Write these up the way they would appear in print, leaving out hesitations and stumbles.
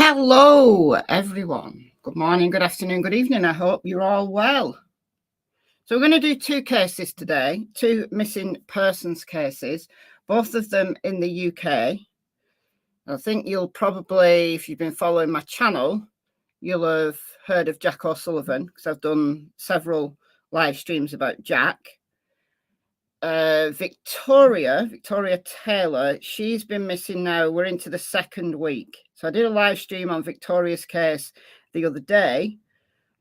Hello, everyone. Good morning, good afternoon, good evening. I hope you're all well. So we're going to do two cases today, two missing persons cases, both of them in the UK. I think you'll probably, if you've been following my channel, you'll have heard of Jack O'Sullivan, because I've done several live streams about Jack. Victoria Taylor, she's been missing now. We're into the second week. So I did a live stream on Victoria's case the other day,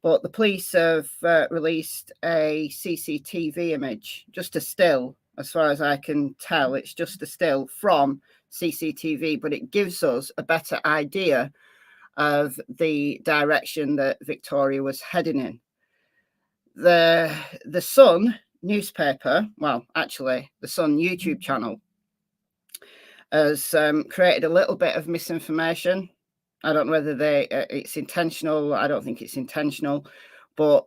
but the police have released a CCTV image, just a still, as far as I can tell. It's just a still from CCTV, but it gives us a better idea of the direction that Victoria was heading in. The Sun newspaper, well, actually, the Sun YouTube channel has created a little bit of misinformation. I don't know whether it's intentional. I don't think it's intentional, but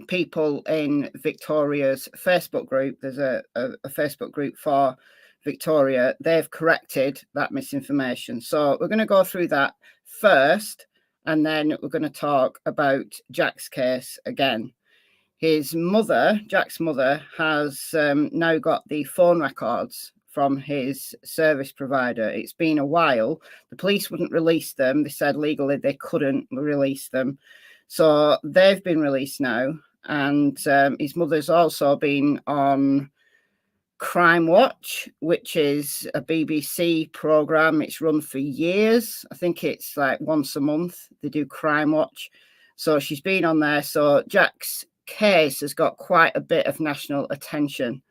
people in Victoria's Facebook group, there's a Facebook group for Victoria, they've corrected that misinformation. So we're going to go through that first, and then we're going to talk about Jack's case again. His mother, Jack's mother, has now got the phone records from his service provider. It's been a while. The police wouldn't release them. They said legally they couldn't release them. So they've been released now. And his mother's also been on Crime Watch, which is a BBC programme. It's run for years. I think it's like once a month they do Crime Watch. So she's been on there. So Jack's case has got quite a bit of national attention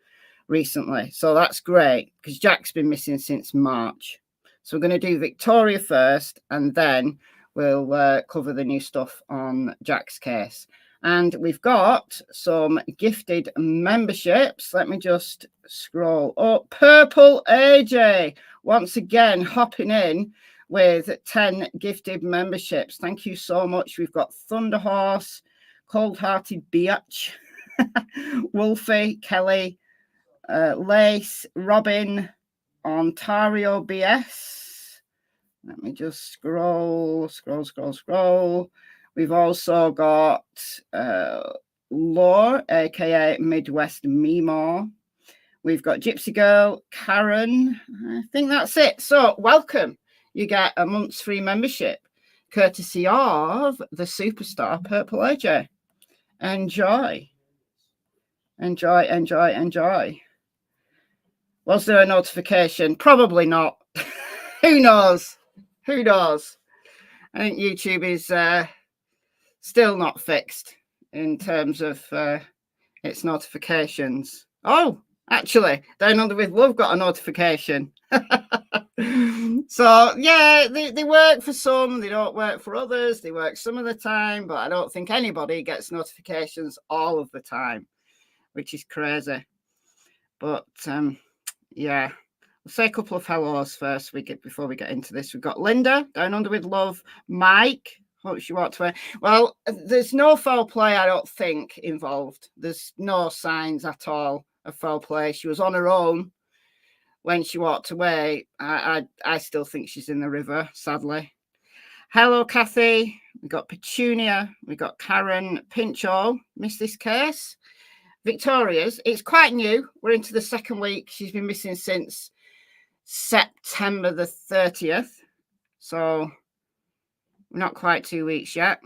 recently, so that's great because Jack's been missing since March. So we're going to do Victoria first, and then we'll cover the new stuff on Jack's case. And we've got some gifted memberships. Let me just scroll up. Purple AJ once again hopping in with 10 gifted memberships. Thank you so much. We've got Thunderhorse, Cold-Hearted Biatch, Wolfie, Kelly, Lace, Robin, Ontario BS. Let me just scroll. We've also got Lore, aka Midwest Memo. We've got Gypsy Girl, Karen. I think that's it. So welcome. You get a month's free membership, courtesy of the superstar Purple AJ. Enjoy. Was there a notification? Probably not. Who knows? I think YouTube is still not fixed in terms of its notifications. Oh, actually, Down Under with Love got a notification. So yeah, they work for some, they don't work for others. They work some of the time, but I don't think anybody gets notifications all of the time, which is crazy. But yeah, we'll say a couple of hellos first before we get into this. We've got Linda, Down Under with Love, Mike, hope she walked away. Well, there's no foul play, I don't think, involved. There's no signs at all of foul play. She was on her own when she walked away. I still think she's in the river, sadly. Hello, Kathy. We got Petunia. We got Karen Pinchot. Missed this case. Victoria's. It's quite new. We're into the second week. She's been missing since September the 30th. So not quite 2 weeks yet.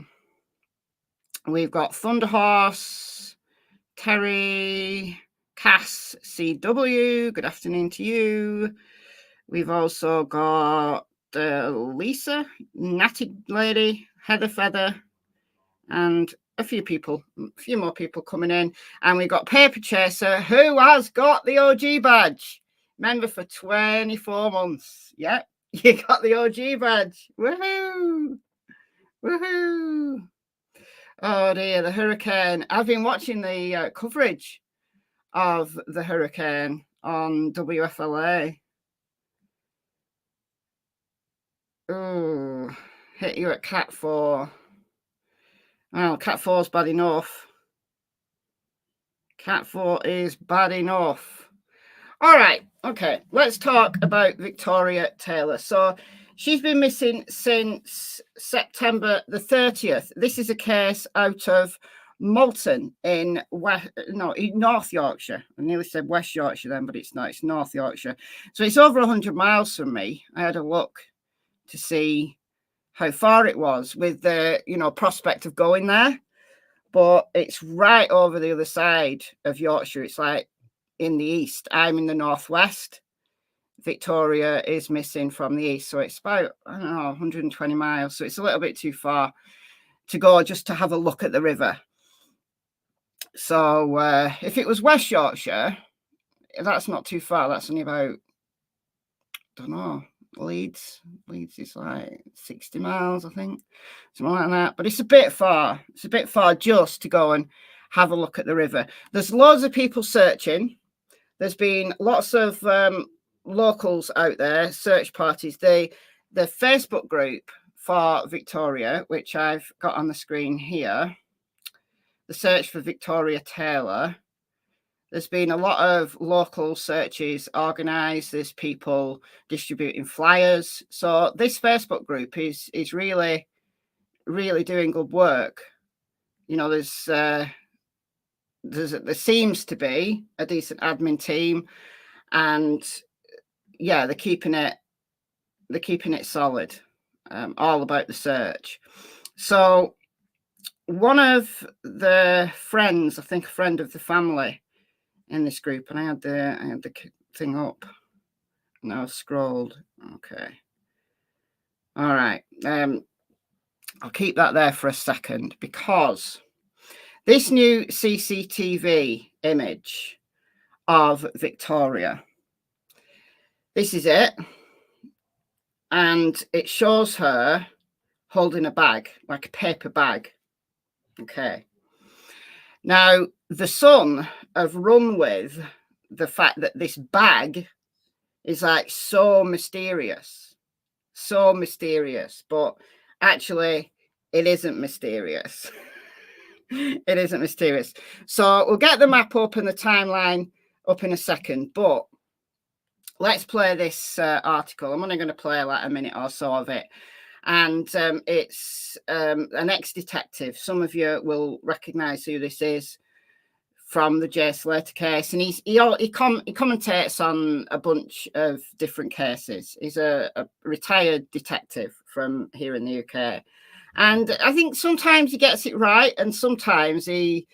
We've got Thunderhorse, Terry, Cass CW, good afternoon to you. We've also got Lisa, Natty Lady, Heather Feather, and a few more people coming in. And we've got Paper Chaser, who has got the OG badge. Member for 24 months. Yep, you got the OG badge. Woohoo! Oh dear, the hurricane. I've been watching the coverage of the hurricane on WFLA. Oh, hit you at Cat 4. Well, Cat 4's bad enough. Cat 4 is bad enough. All right, okay, let's talk about Victoria Taylor. So She's been missing since September the 30th. This is a case out of Malton in North Yorkshire. I nearly said West Yorkshire then, but it's not. It's North Yorkshire. So it's over 100 miles from me. I had a look to see how far it was with the, prospect of going there. But it's right over the other side of Yorkshire. It's like in the east. I'm in the northwest. Victoria is missing from the east. So it's about, 120 miles. So it's a little bit too far to go just to have a look at the river. So if it was West Yorkshire, that's not too far. That's only about, Leeds is like 60 miles, I think, something like that. But it's a bit far. It's a bit far just to go and have a look at the river. There's loads of people searching. There's been lots of locals out there, search parties. The Facebook group for Victoria, which I've got on the screen here, the search for Victoria Taylor. There's been a lot of local searches organised. There's people distributing flyers. So this Facebook group is really, really doing good work. There seems to be a decent admin team, and they're keeping it solid. All about the search. So one of the friends, I think a friend of the family in this group, and I had the thing up. Now I've scrolled. Okay. All right. I'll keep that there for a second, because this new CCTV image of Victoria, this is it. And it shows her holding a bag, like a paper bag. Okay. Now, the Sun have run with the fact that this bag is like so mysterious, but actually it isn't mysterious. It isn't mysterious. So we'll get the map up and the timeline up in a second, but let's play this article. I'm only going to play like a minute or so of it. And it's an ex-detective. Some of you will recognise who this is from the J. Slater case. And he commentates on a bunch of different cases. He's a retired detective from here in the UK. And I think sometimes he gets it right, and sometimes he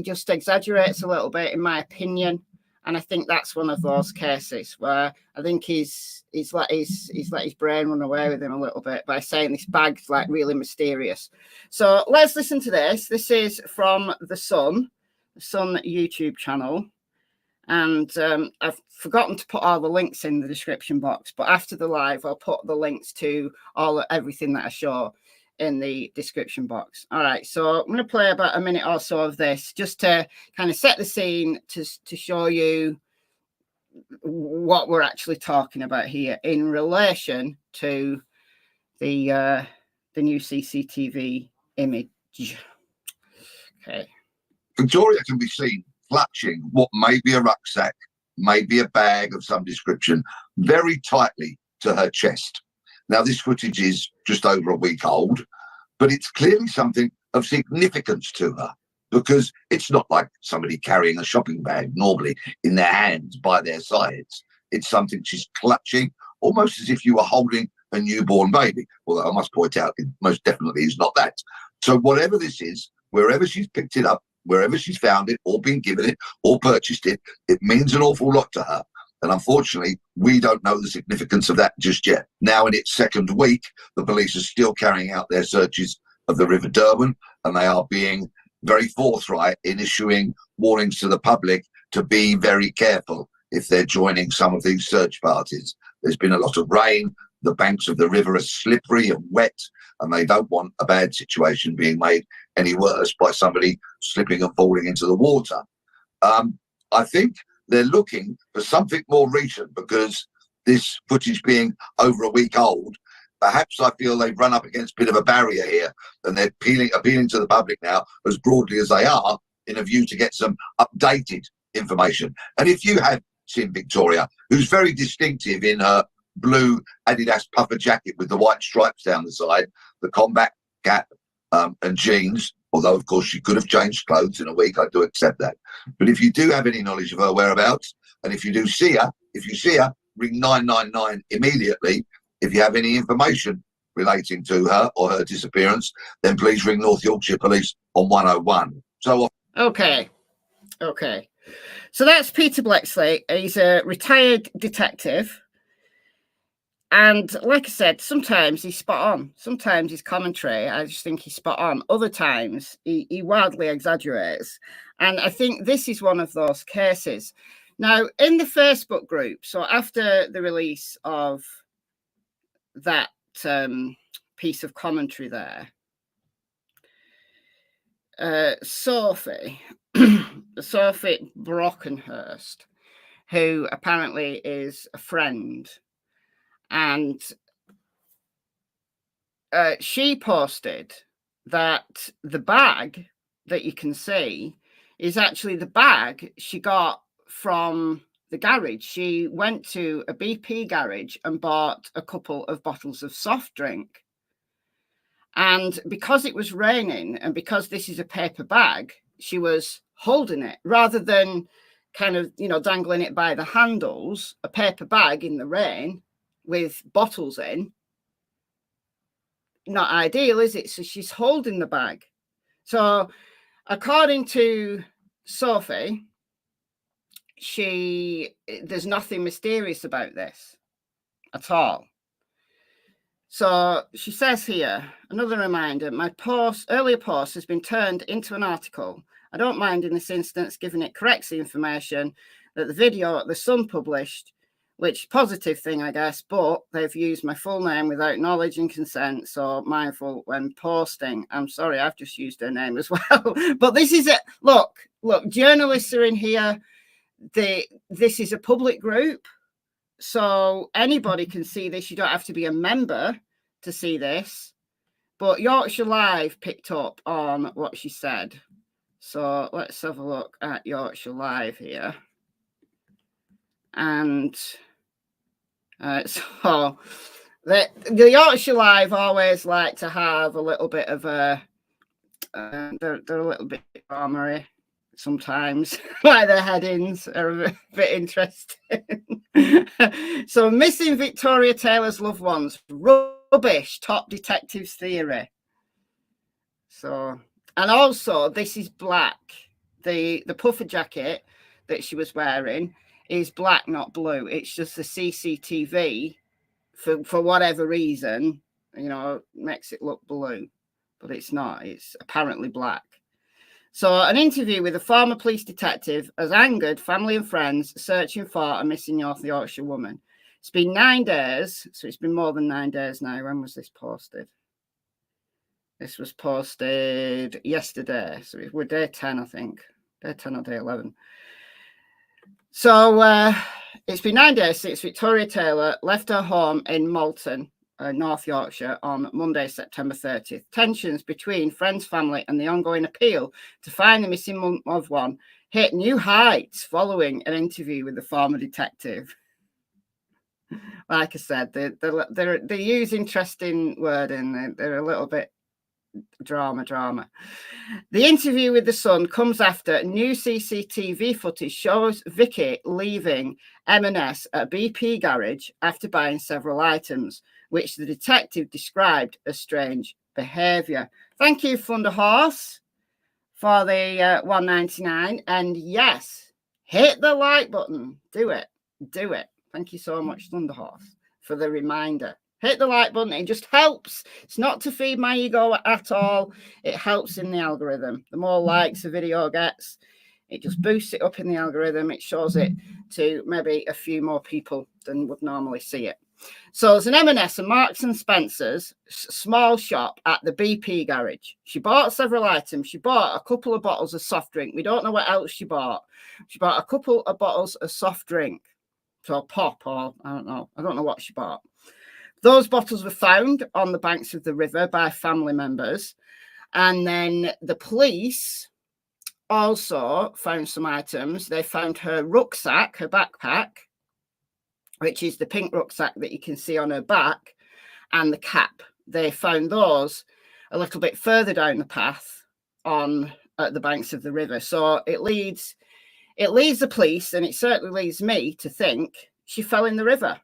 just exaggerates a little bit, in my opinion. And I think that's one of those cases where I think he's let his brain run away with him a little bit by saying this bag's like really mysterious. So let's listen to this. This is from the Sun YouTube channel. And I've forgotten to put all the links in the description box, but after the live, I'll put the links to everything that I show in the description box. All right, so I'm going to play about a minute or so of this just to kind of set the scene to show you what we're actually talking about here in relation to the new CCTV image. Okay. Victoria can be seen clutching what may be a rucksack, maybe a bag of some description, very tightly to her chest. Now, this footage is just over a week old, but it's clearly something of significance to her, because it's not like somebody carrying a shopping bag normally in their hands by their sides. It's something she's clutching, almost as if you were holding a newborn baby. Although I must point out, it most definitely is not that. So whatever this is, wherever she's picked it up, wherever she's found it or been given it or purchased it, it means an awful lot to her. And unfortunately, we don't know the significance of that just yet. Now, in its second week, the police are still carrying out their searches of the River Derwent, and they are being very forthright in issuing warnings to the public to be very careful if they're joining some of these search parties. There's been a lot of rain. The banks of the river are slippery and wet, and they don't want a bad situation being made any worse by somebody slipping and falling into the water. I think they're looking for something more recent, because this footage being over a week old, perhaps I feel they've run up against a bit of a barrier here, and they're appealing to the public now as broadly as they are, in a view to get some updated information. And if you have seen Victoria, who's very distinctive in her blue Adidas puffer jacket with the white stripes down the side, the combat cap, and jeans. Although, of course, she could have changed clothes in a week. I do accept that. But if you do have any knowledge of her whereabouts, and if you do see her, ring 999 immediately. If you have any information relating to her or her disappearance, then please ring North Yorkshire Police on 101. So, okay. So that's Peter Blexley. He's a retired detective. And like I said, sometimes he's spot on. Sometimes his commentary, I just think he's spot on. Other times, he wildly exaggerates. And I think this is one of those cases. Now, in the Facebook group, so after the release of that piece of commentary there, Sophie Brockenhurst, who apparently is a friend, and she posted that the bag that you can see is actually the bag she got from the garage. She went to a BP garage and bought a couple of bottles of soft drink. And because it was raining and because this is a paper bag, she was holding it rather than kind of, dangling it by the handles, a paper bag in the rain with bottles in. Not ideal, is it? So she's holding the bag. So according to Sophie, there's nothing mysterious about this at all. So she says here, another reminder, my earlier post has been turned into an article. I don't mind in this instance giving it corrects the information that the video the Sun published, which positive thing, I guess, but they've used my full name without knowledge and consent, so mindful when posting. I'm sorry, I've just used her name as well. But this is it. Look, journalists are in here. This is a public group. So anybody can see this. You don't have to be a member to see this. But Yorkshire Live picked up on what she said. So let's have a look at Yorkshire Live here. And so the Yorkshire Live always like to have a little bit of a... they're a little bit drama-y sometimes. Like their headings are a bit interesting. So, missing Victoria Taylor's loved ones. Rubbish, top detectives theory. So, and also this is black. The puffer jacket that she was wearing is black, not blue. It's just the CCTV for whatever reason, makes it look blue, but it's not. It's apparently black. So an interview with a former police detective has angered family and friends searching for a missing North Yorkshire woman. It's been 9 days, so it's been more than 9 days now. When was this posted? This was posted yesterday, so we're day 10, I think. Day 10 or day 11. So it's been 9 days since Victoria Taylor left her home in Malton, North Yorkshire, on Monday, September 30th. Tensions between friends, family, and the ongoing appeal to find the missing loved one hit new heights following an interview with the former detective. Like I said, they use interesting wording. They're a little bit drama. The interview with the Sun comes after new CCTV footage shows Vicky leaving M&S at a BP garage after buying several items, which the detective described as strange behaviour. Thank you, Thunder Horse, for the 199. And yes, hit the like button. Do it. Thank you so much, Thunder Horse, for the reminder. Hit the like button. It just helps. It's not to feed my ego at all. It helps in the algorithm. The more likes a video gets, it just boosts it up in the algorithm. It shows it to maybe a few more people than would normally see it. So there's an M&S and Marks and Spencer's small shop at the BP garage. She bought several items. She bought a couple of bottles of soft drink. We don't know what else she bought. She bought a couple of bottles of soft drink. So pop, or I don't know. I don't know what she bought. Those bottles were found on the banks of the river by family members. And then the police also found some items. They found her rucksack, her backpack, which is the pink rucksack that you can see on her back, and the cap. They found those a little bit further down the path at the banks of the river. So it leads the police, and it certainly leads me to think she fell in the river.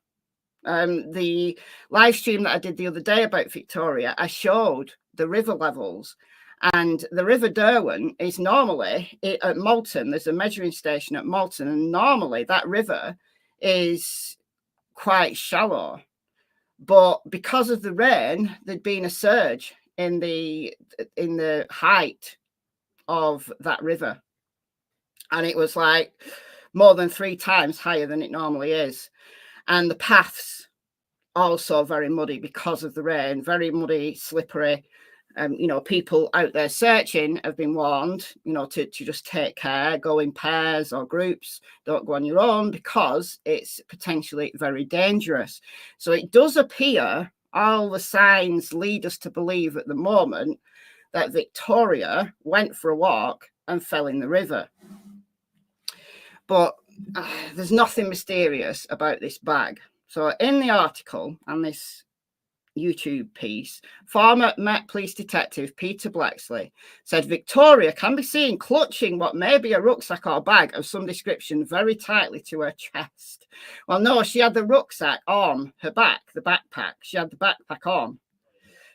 The live stream that I did the other day about Victoria, I showed the river levels, and the River Derwent is normally at Malton. There's a measuring station at Malton, and normally that river is quite shallow. But because of the rain, there'd been a surge in the height of that river, and it was like more than 3 times higher than it normally is. And the paths also very muddy because of the rain, very muddy, slippery. People out there searching have been warned, to just take care, go in pairs or groups, don't go on your own, because it's potentially very dangerous. So it does appear, all the signs lead us to believe at the moment that Victoria went for a walk and fell in the river. But there's nothing mysterious about this bag. So in the article and this YouTube piece, former Met Police Detective Peter Blexley said Victoria can be seen clutching what may be a rucksack or bag of some description very tightly to her chest. Well, no, she had the rucksack on her back, the backpack. She had the backpack on.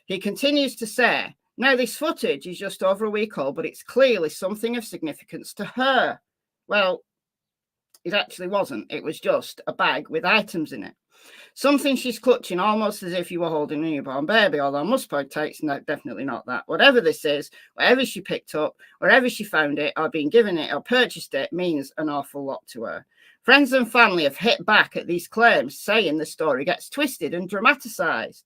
He continues to say, now this footage is just over a week old, but it's clearly something of significance to her. Well, it actually wasn't. It was just a bag with items in it. Something she's clutching almost as if you were holding a newborn baby, although most takes definitely not that. Whatever this is, whatever she picked up, wherever she found it, or been given it, or purchased it, means an awful lot to her. Friends and family have hit back at these claims, saying the story gets twisted and dramatised.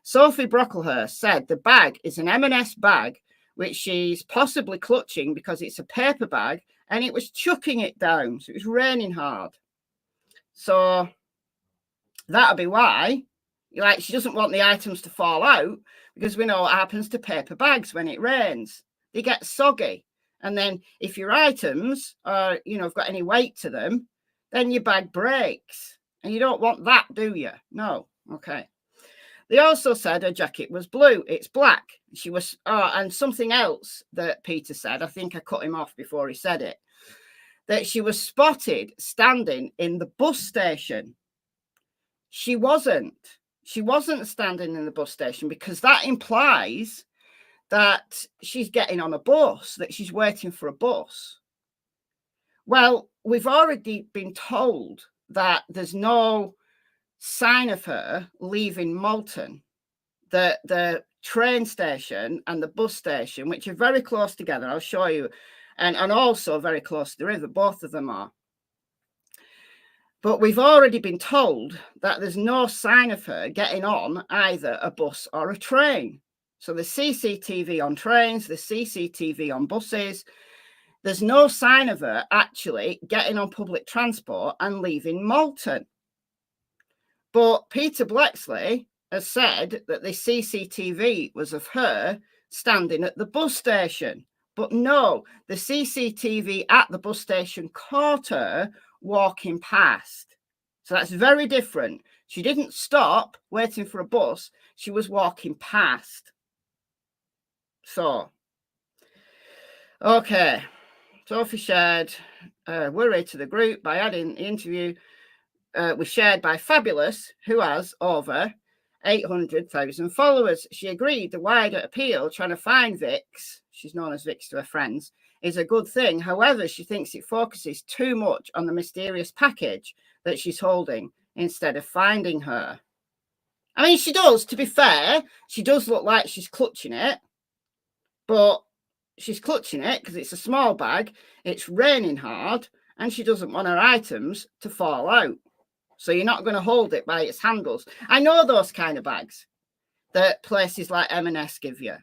Sophie Brocklehurst said the bag is an M&S bag, which she's possibly clutching because it's a paper bag, and it was chucking it down, so it was raining hard. So that'll be why, she doesn't want the items to fall out, because we know what happens to paper bags when it rains. They get soggy. And then if your items are, have got any weight to them, then your bag breaks. And you don't want that, do you? No. Okay. They also said her jacket was blue. It's black. She was, and something else that Peter said, I think I cut him off before he said it, that she was spotted standing in the bus station. She wasn't standing in the bus station, because that implies that she's getting on a bus, that she's waiting for a bus. Well, we've already been told that there's no sign of her leaving Malton. The train station and the bus station, which are very close together, I'll show you, and also very close to the river, both of them are. But we've already been told that there's no sign of her getting on either a bus or a train. So the CCTV on trains, the CCTV on buses, there's no sign of her actually getting on public transport and leaving Malton. But Peter Blexley has said that the CCTV was of her standing at the bus station. But no, the CCTV at the bus station caught her walking past. So that's very different. She didn't stop waiting for a bus. She was walking past. So, okay. Sophie shared worry to the group by adding the interview was shared by Fabulous, who has over 800,000 followers. She agreed the wider appeal, trying to find Vix, she's known as Vix to her friends, is a good thing. However, she thinks it focuses too much on the mysterious package that she's holding instead of finding her. I mean, she does, to be fair, she does look like she's clutching it, but she's clutching it because it's a small bag, it's raining hard, and she doesn't want her items to fall out. So you're not going to hold it by its handles. I know those kind of bags that places like M&S give you.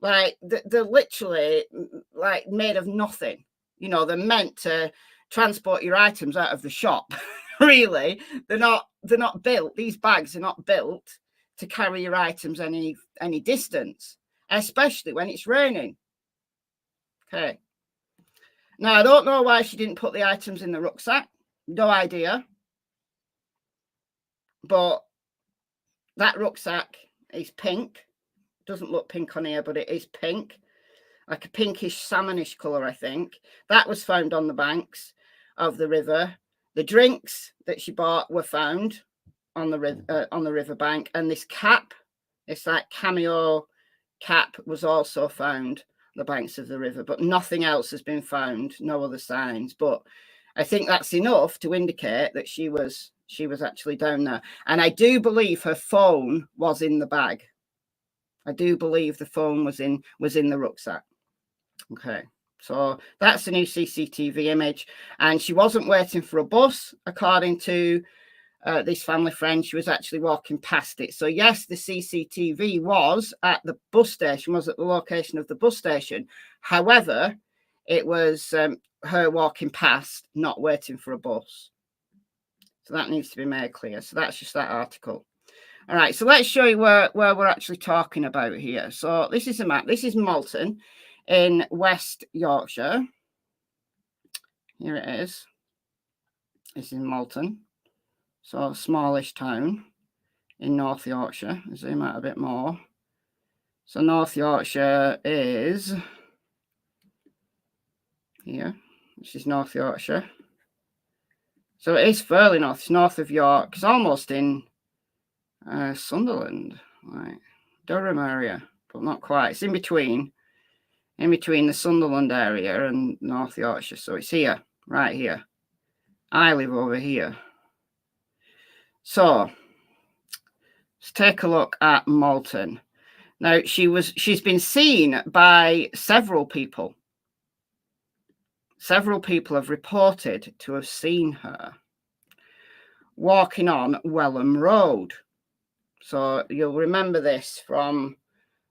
Like, they're literally like made of nothing. They're meant to transport your items out of the shop. Really, they're not built. These bags are not built to carry your items any distance, especially when it's raining. Okay. Now, I don't know why she didn't put the items in the rucksack. No idea. but that rucksack is pink. Doesn't look pink on here, but it is pink, like a pinkish salmonish colour, I think. That was found on the banks of the river. The drinks that she bought were found on the riverbank, and this cap, this like cameo cap, was also found on the banks of the river, but nothing else has been found, no other signs. But I think that's enough to indicate that she was actually down there. And I do believe her phone was in the bag. I do believe the phone was in the rucksack. Okay, so that's a new CCTV image, and she wasn't waiting for a bus, according to this family friend. She was actually walking past it. So yes, the CCTV was at the bus station, was at the location of the bus station. However, it was her walking past, not waiting for a bus. So that needs to be made clear. So that's just that article. All right, so let's show you where we're actually talking about here. So this is a map. This is Malton in West Yorkshire. Here it is. This is Malton. So a smallish town in North Yorkshire. I'll zoom out a bit more. So North Yorkshire is here. This is North Yorkshire. So it is fairly north. It's north of York. It's almost in Sunderland, like Durham area, but not quite. It's in between the Sunderland area and North Yorkshire. So it's here, right here. I live over here. So let's take a look at Malton. Now she's been seen by several people. Several people have reported to have seen her walking on Welham Road. So you'll remember this from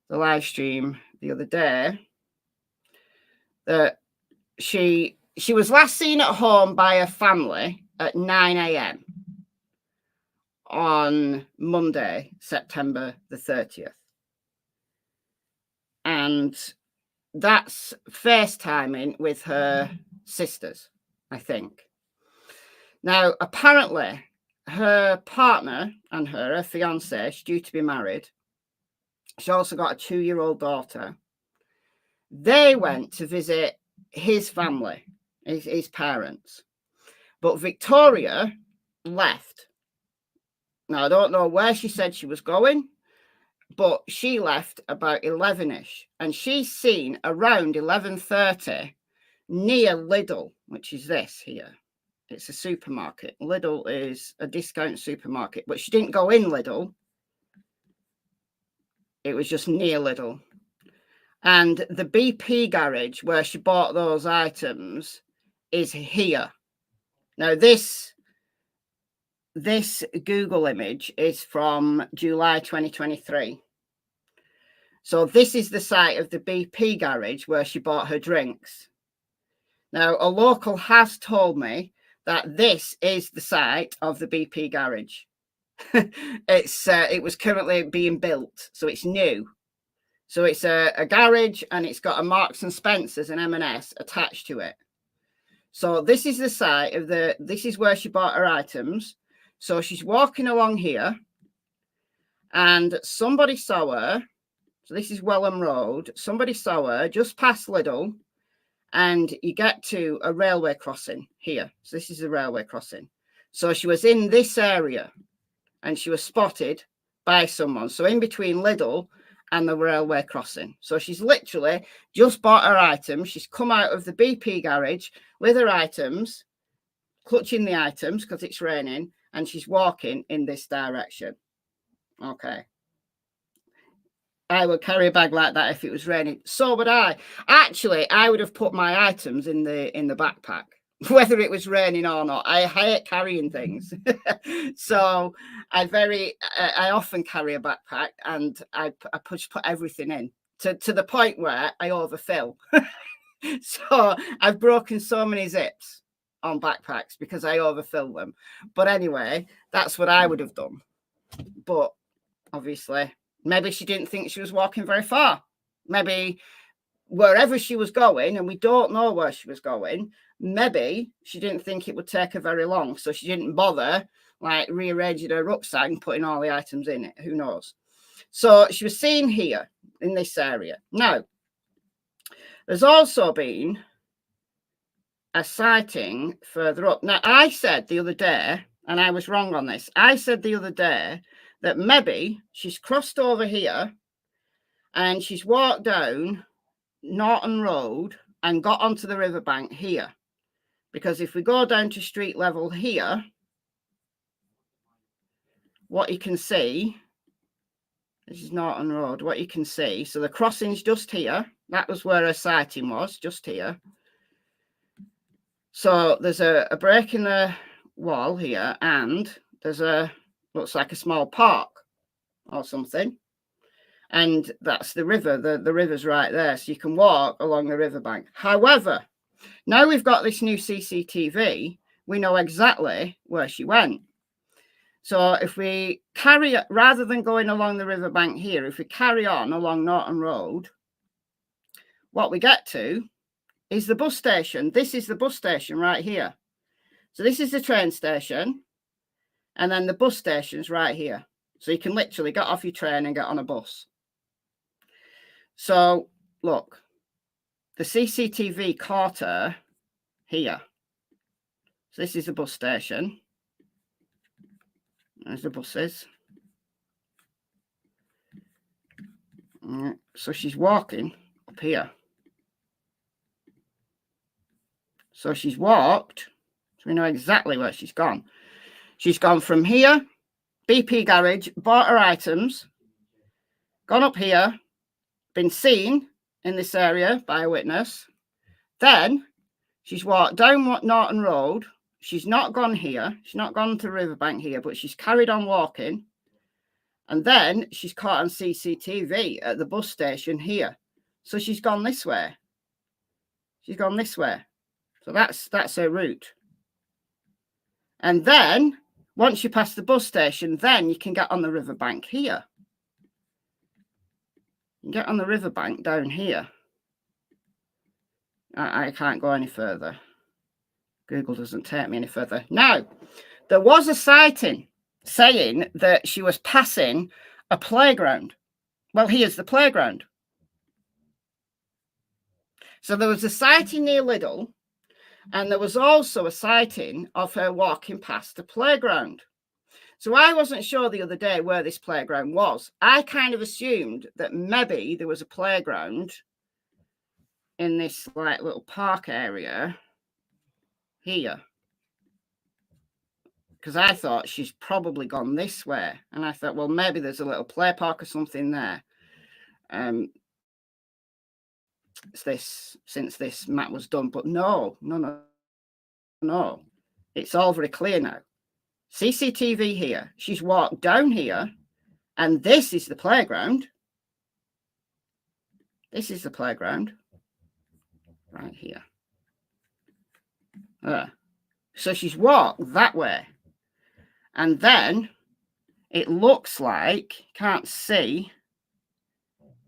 the live stream the other day, that she was last seen at home by her family at 9 a.m. on Monday, September the 30th. And that's FaceTiming with her sisters, I think. Now, apparently, her partner and her fiance, she's due to be married. She's also got a 2-year-old daughter. They went to visit his family, his parents. But Victoria left. Now, I don't know where she said she was going, but she left about 11-ish. And she's seen around 11:30 near Lidl, which is this here. It's a supermarket. Lidl is a discount supermarket, but she didn't go in Lidl. It was just near Lidl. And the BP garage where she bought those items is here. Now, this Google image is from July 2023. So this is the site of the BP garage where she bought her drinks. Now, a local has told me that this is the site of the BP garage. It was currently being built, so it's new. So it's a garage, and it's got a Marks and Spencer's and M&S attached to it. So this is the site of this is where she bought her items. So she's walking along here, and somebody saw her. So this is Welham Road. Somebody saw her just past Lidl, and you get to a railway crossing here. So this is a railway crossing. So she was in this area, and she was spotted by someone. So in between Lidl and the railway crossing. So she's literally just bought her items. She's come out of the BP garage with her items, clutching the items because it's raining, and she's walking in this direction. Okay. I would carry a bag like that if it was raining. So would I. Actually, I would have put my items in the backpack, whether it was raining or not. I hate carrying things. So I often carry a backpack, and I put everything in to the point where I overfill. So I've broken so many zips on backpacks because I overfill them. But anyway, that's what I would have done. But obviously, maybe she didn't think she was walking very far. Maybe wherever she was going, and we don't know where she was going, maybe she didn't think it would take her very long. So she didn't bother like rearranging her rucksack and putting all the items in it. Who knows? So she was seen here in this area. Now, there's also been a sighting further up. Now, I said the other day, and I was wrong on this, I said the other day that maybe she's crossed over here and she's walked down Norton Road and got onto the riverbank here. Because if we go down to street level here, what you can see, this is Norton Road, what you can see, so the crossing's just here. That was where her sighting was, just here. So there's a break in the wall here, and there's looks like a small park or something. And that's the river. The river's right there, so you can walk along the riverbank. However, now we've got this new CCTV, we know exactly where she went. So if we carry, rather than going along the riverbank here, if we carry on along Norton Road, what we get to is the bus station. This is the bus station right here. So this is the train station, and then the bus station's right here. So you can literally get off your train and get on a bus. So look, the CCTV caught her here. So this is the bus station. There's the buses. So she's walking up here. So she's walked. So we know exactly where she's gone. She's gone from here, BP garage, bought her items, gone up here, been seen in this area by a witness. Then she's walked down Norton Road. She's not gone here. She's not gone to the riverbank here, but she's carried on walking. And then she's caught on CCTV at the bus station here. So she's gone this way. She's gone this way. So that's her route. And then once you pass the bus station, then you can get on the riverbank here. You can get on the riverbank down here. I can't go any further. Google doesn't take me any further. Now, there was a sighting saying that she was passing a playground. Well, here's the playground. So there was a sighting near Lidl, and there was also a sighting of her walking past the playground. So I wasn't sure the other day where this playground was. I kind of assumed that maybe there was a playground in this like little park area here. Because I thought she's probably gone this way. And I thought, well, maybe there's a little play park or something there. Since this map was done. But no. It's all very clear now. CCTV here. She's walked down here. And this is the playground. This is the playground. Right here. So she's walked that way. And then it looks like, can't see,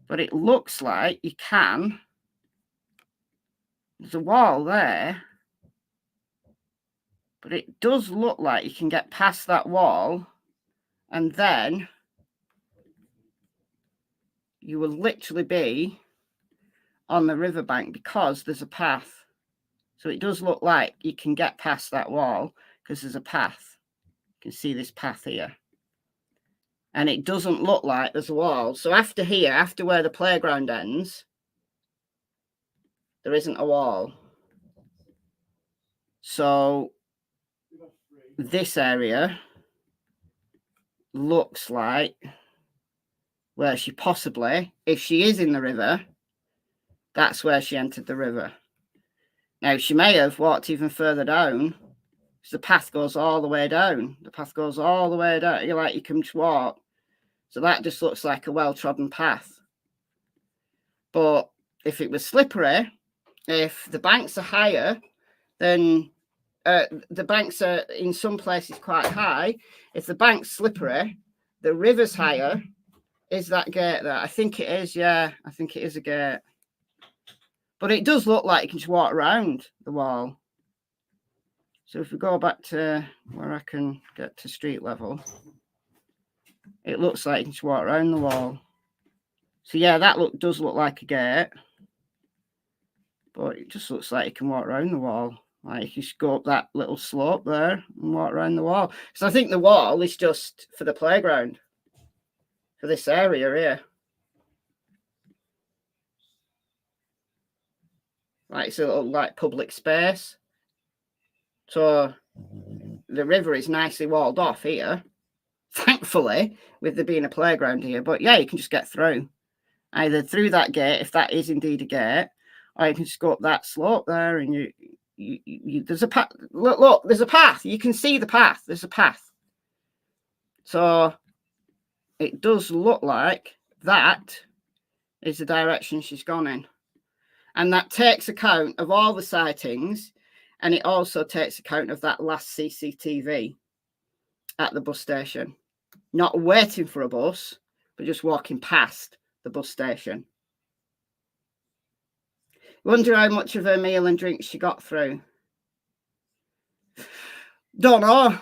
but it looks like you can. There's a wall there. But it does look like you can get past that wall. And then you will literally be on the riverbank because there's a path. So it does look like you can get past that wall because there's a path. You can see this path here. And it doesn't look like there's a wall. So after here, after where the playground ends, there isn't a wall. So this area looks like where she possibly, if she is in the river, that's where she entered the river. Now, she may have walked even further down. The path goes all the way down. The path goes all the way down. You're like, you can just walk. So that just looks like a well-trodden path. But if it was slippery, if the banks are higher, then the banks are in some places quite high. If the bank's slippery, the river's higher. Is that gate there? I think it is, yeah. I think it is a gate. But it does look like you can just walk around the wall. So if we go back to where I can get to street level, it looks like you can just walk around the wall. So yeah, that does look like a gate, but it just looks like you can walk around the wall. Like you just go up that little slope there and walk around the wall. So I think the wall is just for the playground, for this area here. Like it's a little like public space. So the river is nicely walled off here, thankfully, with there being a playground here. But yeah, you can just get through. Either through that gate, if that is indeed a gate, or you can just go up that slope there and you there's a path. Look, there's a path. You can see the path. There's a path. So it does look like that is the direction she's gone in. And that takes account of all the sightings, and it also takes account of that last CCTV at the bus station. Not waiting for a bus, but just walking past the bus station. Wonder how much of her meal and drink she got through. Don't know.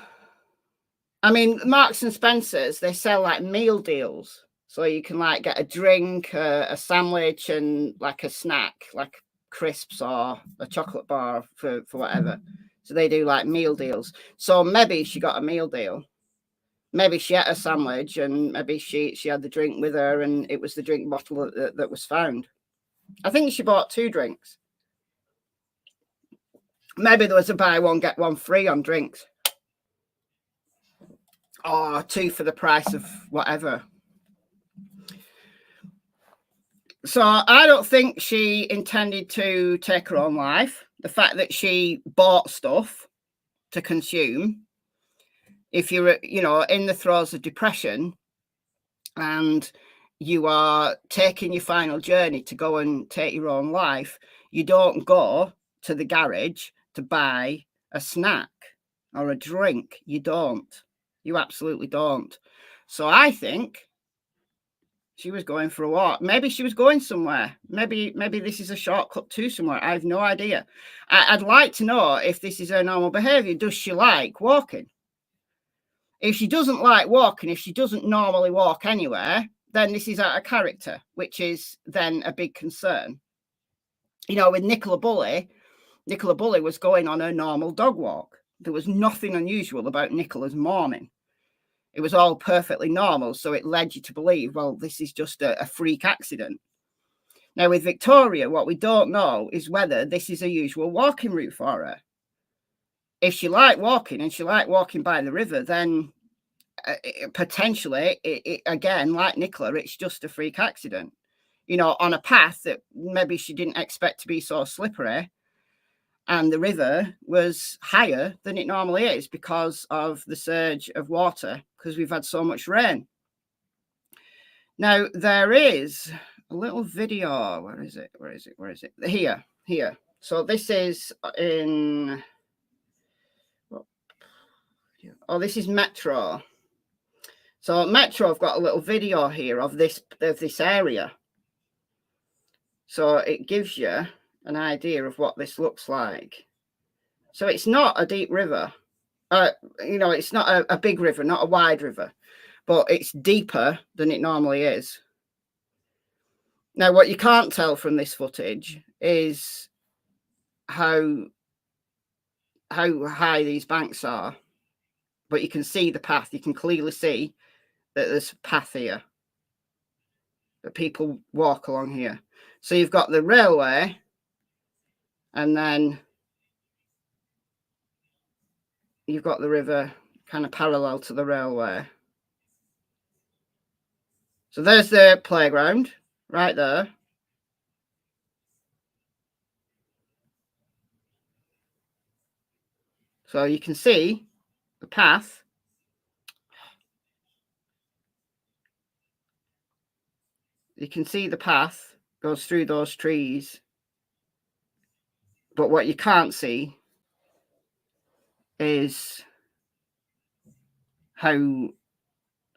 I mean, Marks and Spencer's, they sell like meal deals. So you can like get a drink, a sandwich, and like a snack, like crisps or a chocolate bar for whatever. So they do like meal deals. So maybe she got a meal deal. Maybe she ate a sandwich and maybe she had the drink with her and it was the drink bottle that was found. I think she bought 2 drinks. Maybe there was a buy one, get one free on drinks. Or 2 for the price of whatever. So I don't think she intended to take her own life. The fact that she bought stuff to consume, if you're, in the throes of depression and you are taking your final journey to go and take your own life, you don't go to the garage to buy a snack or a drink. You don't. You absolutely don't. So I think she was going for a walk. Maybe she was going somewhere. Maybe this is a shortcut to somewhere. I have no idea. I'd like to know if this is her normal behavior. Does she like walking? If she doesn't like walking, if she doesn't normally walk anywhere, then this is out of character, which is then a big concern. With Nicola Bully was going on her normal dog walk. There was nothing unusual about Nicola's morning. It was all perfectly normal. So it led you to believe, well, this is just a freak accident. Now, with Victoria, what we don't know is whether this is a usual walking route for her. If she liked walking and she liked walking by the river, then potentially, again, like Nicola, it's just a freak accident. On a path that maybe she didn't expect to be so slippery. And the river was higher than it normally is because of the surge of water, because we've had so much rain. Now, there is a little video. Where is it? Here. So this is in... Oh, this is Metro. So Metro have got a little video here of this area. So it gives you an idea of what this looks like. So it's not a deep river. It's not a big river, not a wide river, but it's deeper than it normally is. Now, what you can't tell from this footage is how high these banks are, but you can see the path. You can clearly see that there's a path here, that people walk along here. So you've got the railway, and then you've got the river kind of parallel to the railway. So there's the playground right there. So you can see the path. You can see the path goes through those trees. But what you can't see is how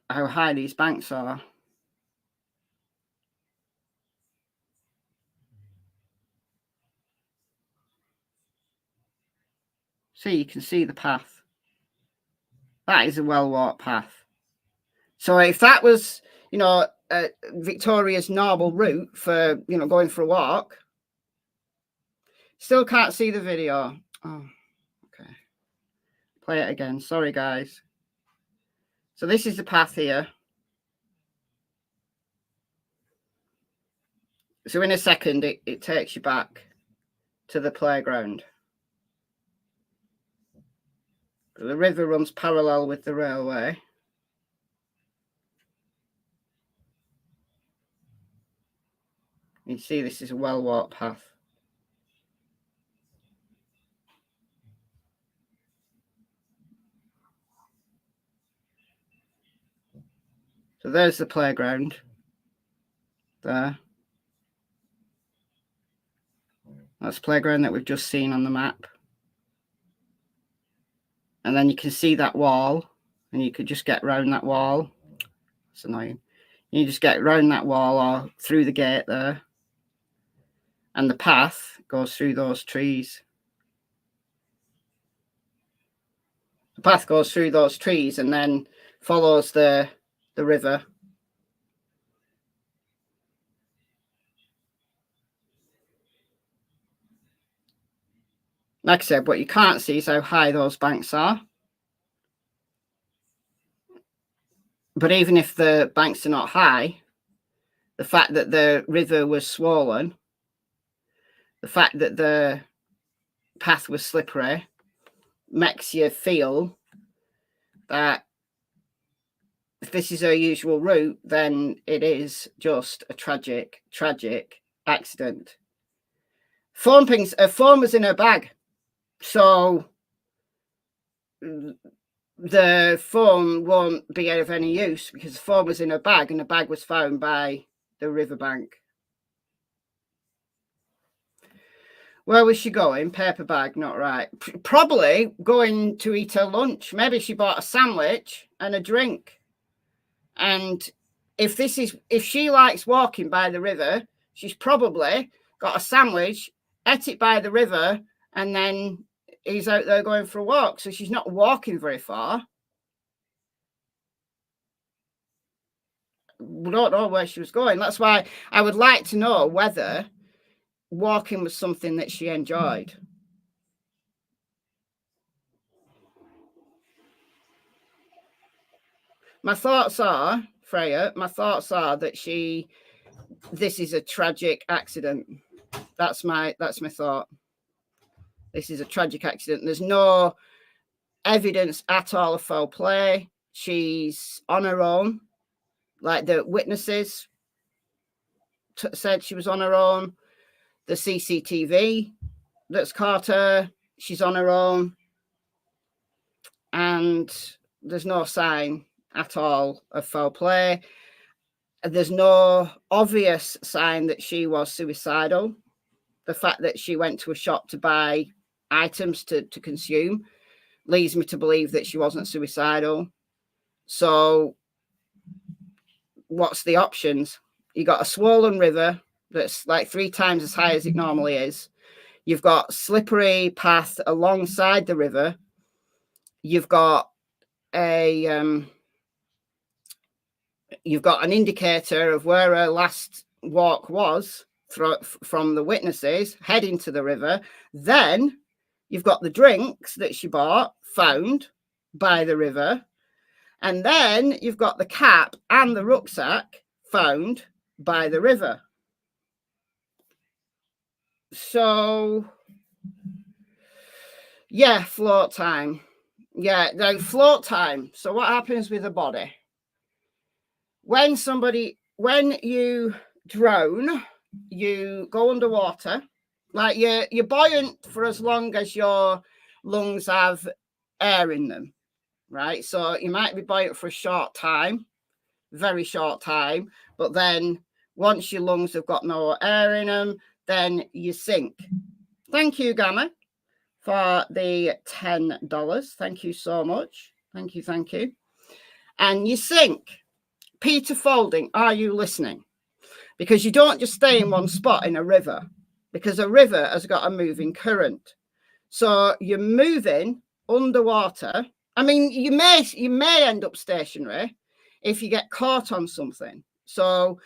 high these banks are. See, you can see the path. That is a well-walked path. So if that was, you know, Victoria's normal route for, you know, going for a walk, still can't see the video. Oh, okay. Play it again. Sorry, guys. So this is the path here. So in a second, it takes you back to the playground. The river runs parallel with the railway. You see this is a well-walked path. So there's the playground. There. That's the playground that we've just seen on the map. And then you can see that wall, and you could just get round that wall. It's annoying. You just get round that wall or through the gate there. And the path goes through those trees. The path goes through those trees and then follows the river. Like I said, what you can't see is how high those banks are. But even if the banks are not high, the fact that the river was swollen, the fact that the path was slippery, makes you feel that if this is her usual route, then it is just a tragic accident. Her phone was in her bag. So the phone won't be of any use because the phone was in her bag and the bag was found by the riverbank. Where was she going? Paper bag, not right. Probably going to eat her lunch. Maybe she bought a sandwich and a drink. And if she likes walking by the river, she's probably got a sandwich, ate it by the river, and then he's out there going for a walk. So she's not walking very far. We don't know where she was going. That's why I would like to know whether walking was something that she enjoyed. My thoughts are, Freya, that this is a tragic accident. That's my thought. This is a tragic accident. There's no evidence at all of foul play. She's on her own. Like the witnesses said she was on her own. The CCTV that's caught her, she's on her own. And there's no sign at all of foul play. There's no obvious sign that she was suicidal. The fact that she went to a shop to buy items to consume leads me to believe that she wasn't suicidal. So what's the options? You got a swollen river that's like 3 times as high as it normally is. You've got slippery path alongside the river. You've got an indicator of where her last walk was from the witnesses heading to the river. Then you've got the drinks that she bought found by the river. And then you've got the cap and the rucksack found by the river. So, yeah, float time. Yeah, no, float time. So what happens with the body? When you drown, you go underwater. Like you're buoyant for as long as your lungs have air in them, right? So you might be buoyant for a short time, very short time, but then once your lungs have got no air in them, then you sink. Thank you, Gamma, for the $10. Thank you so much. Thank you. And you sink. Peter Folding, are you listening? Because you don't just stay in one spot in a river, because a river has got a moving current. So you're moving underwater. I mean, you may end up stationary if you get caught on something. So,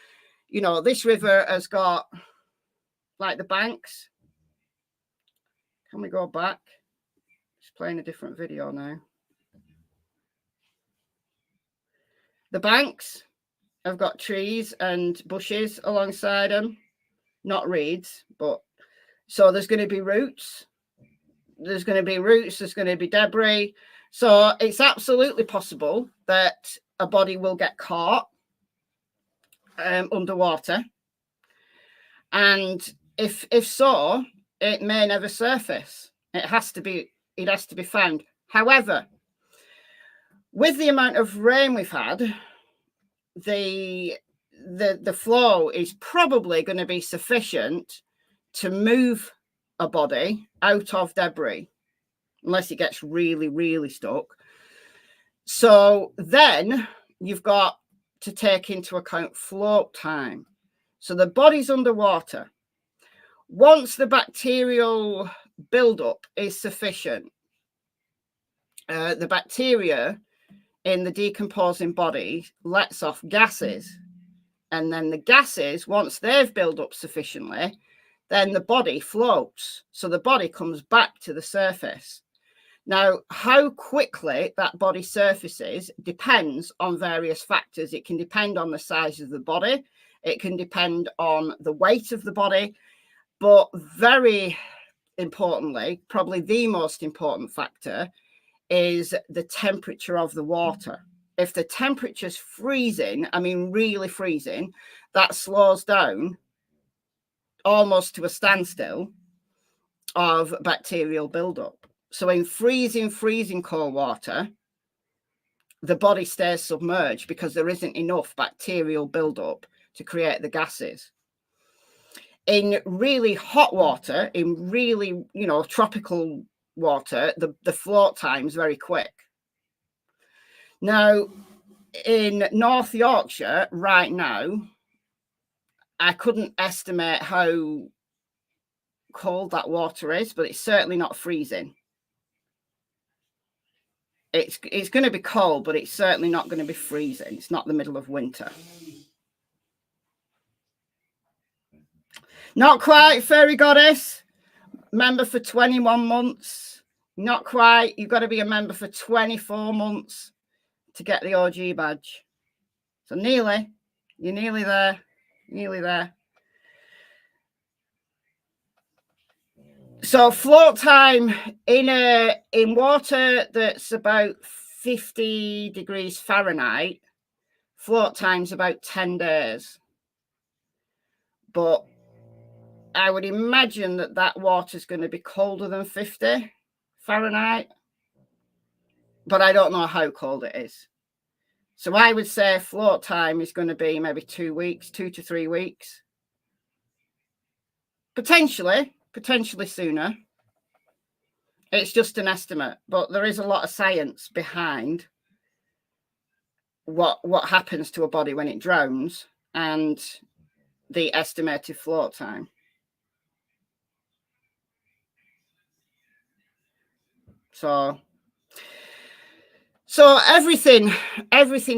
you know, this river has got like the banks. Can we go back? It's playing a different video now. The banks have got trees and bushes alongside them, not reeds, but so there's going to be roots. There's going to be roots. There's going to be debris. So it's absolutely possible that a body will get caught underwater, and if so, it may never surface. It has to be found. However, with the amount of rain we've had, the flow is probably going to be sufficient to move a body out of debris, unless it gets really, really stuck. So then you've got to take into account float time. So the body's underwater. Once the bacterial buildup is sufficient, the bacteria in the decomposing body lets off gases. And then the gases, once they've built up sufficiently, then the body floats. So the body comes back to the surface. Now, how quickly that body surfaces depends on various factors. It can depend on the size of the body. It can depend on the weight of the body. But very importantly, probably the most important factor is the temperature of the water. If the temperature's freezing, I mean really freezing, that slows down almost to a standstill of bacterial buildup. So in freezing cold water, the body stays submerged because there isn't enough bacterial buildup to create the gases. In really hot water, in really, you know, tropical water, the float time is very quick. Now, in North Yorkshire right now, I couldn't estimate how cold that water is, but it's certainly not freezing. It's going to be cold, but it's certainly not going to be freezing. It's not the middle of winter. Not quite, Fairy Goddess. Member for 21 months. Not quite. You've got to be a member for 24 months to get the OG badge. So nearly. You're nearly there. Nearly there. So float time in water that's about 50 degrees Fahrenheit, float time's about 10 days. But I would imagine that water's going to be colder than 50 Fahrenheit. But I don't know how cold it is. So I would say float time is going to be maybe 2 weeks, 2 to 3 weeks. Potentially sooner. It's just an estimate, but there is a lot of science behind what happens to a body when it drowns and the estimated float time. So everything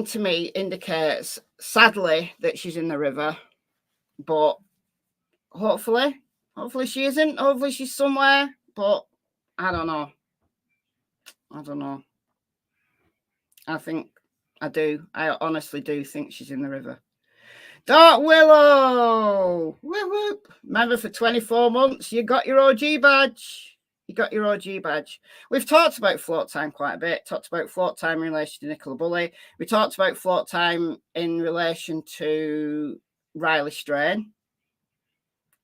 to me indicates, sadly, that she's in the river, but hopefully she isn't. Hopefully she's somewhere, but I don't know. I honestly do think she's in the river. Dark Willow! Whoop, whoop. Member for 24 months. You got your OG badge. We've talked about float time quite a bit. Talked about float time in relation to Nicola Bulley. We talked about float time in relation to Riley Strain.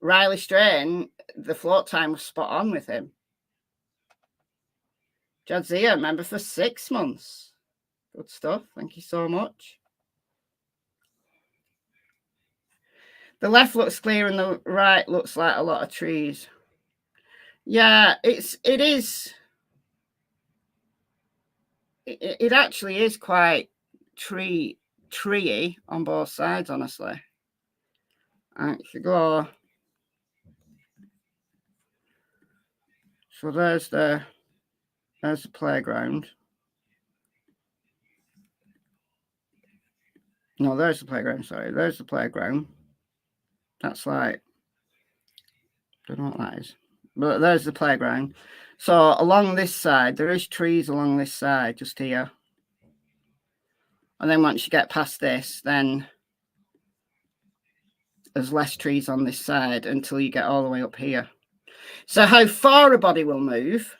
The float time was spot on with him. Jadzia, member for 6 months. Good stuff. Thank you so much. The left looks clear and the right looks like a lot of trees. Yeah, it is. It actually is quite treey on both sides, honestly. Right, if you go So there's the playground. No, there's the playground. Sorry, there's the playground. That's like, don't know what that is, but there's the playground. So along this side, there is trees along this side, just here. And then once you get past this, then there's less trees on this side until you get all the way up here. So how far a body will move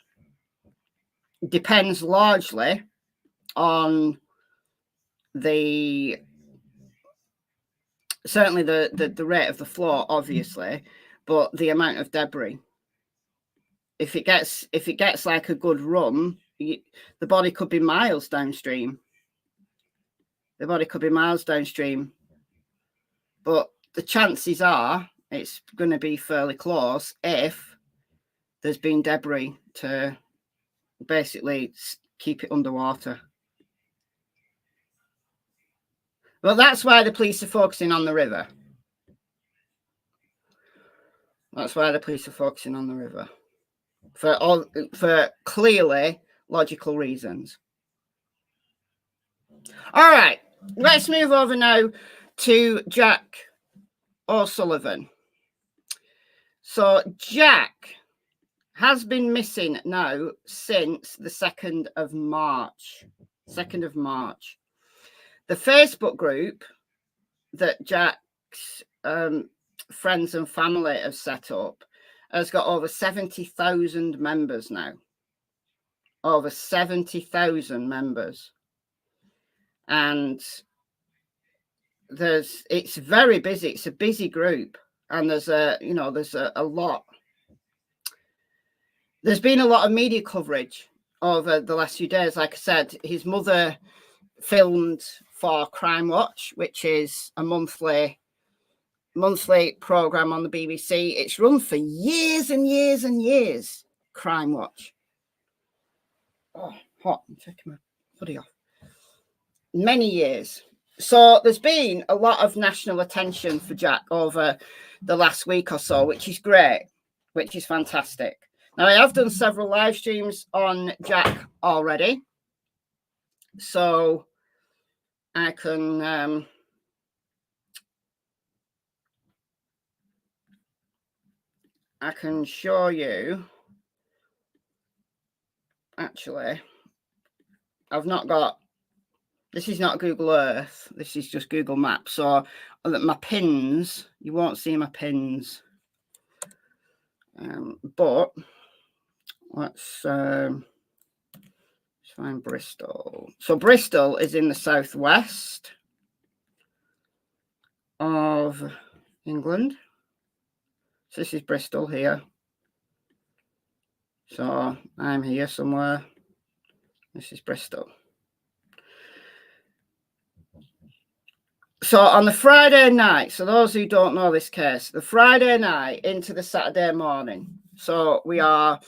depends largely on certainly the rate of the flow, obviously, but the amount of debris. If it gets like a good run, the body could be miles downstream. The body could be miles downstream, but the chances are it's going to be fairly close if there's been debris to basically keep it underwater. Well, that's why the police are focusing on the river. That's why the police are focusing on the river. For clearly logical reasons. All right, let's move over now to Jack O'Sullivan. So Jack has been missing now since the 2nd of March. 2nd of March. The Facebook group that Jack's friends and family have set up has got over 70,000 members now. Over 70,000 members. And it's very busy. It's a busy group. And there's a lot. There's been a lot of media coverage over the last few days. Like I said, his mother filmed for Crime Watch, which is a monthly program on the BBC. It's run for years and years and years. Crime Watch. Oh, hot! I'm taking my hoodie off. Many years. So there's been a lot of national attention for Jack over the last week or so, which is great, which is fantastic. Now, I have done several live streams on Jack already, so I can show you. Actually, I've not got. This is not Google Earth. This is just Google Maps. So my pins, you won't see my pins. But let's find Bristol. So Bristol is in the southwest of England. So this is Bristol here. So I'm here somewhere. This is Bristol. So on the Friday night, so those who don't know this case, the Friday night into the Saturday morning. So we are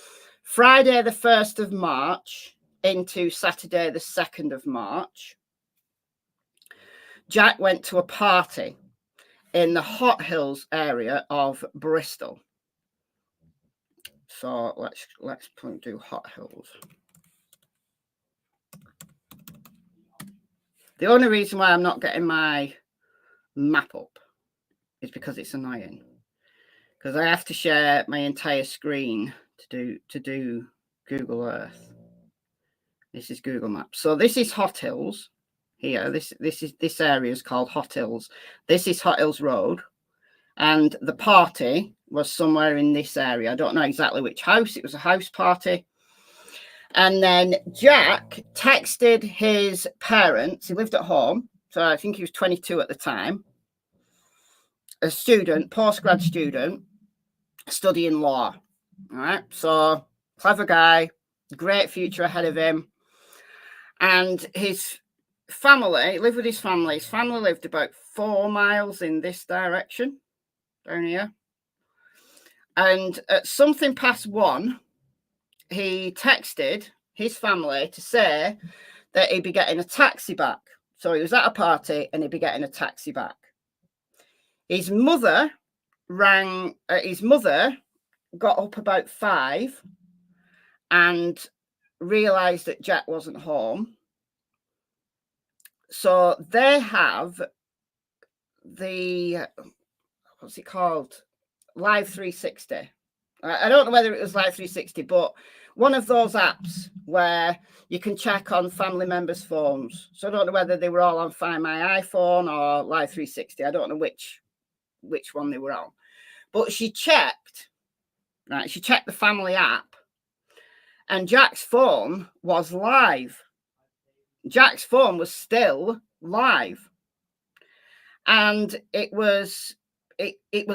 Friday the 1st of March into Saturday the 2nd of March. Jack went to a party in the Hot Hills area of Bristol. So let's do Hot Hills. The only reason why I'm not getting my map up is because it's annoying. Because I have to share my entire screen to do Google Earth. This is Google Maps. So this is Hot Hills here. This area is called Hot Hills. This is Hot Hills Road, and the party was somewhere in this area. I don't know exactly which house. It was a house party. And then Jack texted his parents. He lived at home, so I think he was 22 at the time. A student, postgrad student, studying law. All right, so clever guy, great future ahead of him. And his family lived with his family. His family lived about 4 miles in this direction, down here. And at something past 1, he texted his family to say that he'd be getting a taxi back. So he was at a party and he'd be getting a taxi back. His mother got up about 5 and realised that Jack wasn't home. So they have the, what's it called? Live 360. I don't know whether it was Live 360, but one of those apps where you can check on family members' phones. So I don't know whether they were all on Find My iPhone or Live 360. I don't know which one they were on. But she checked, right? She checked the family app, and Jack's phone was live. Jack's phone was still live. And it was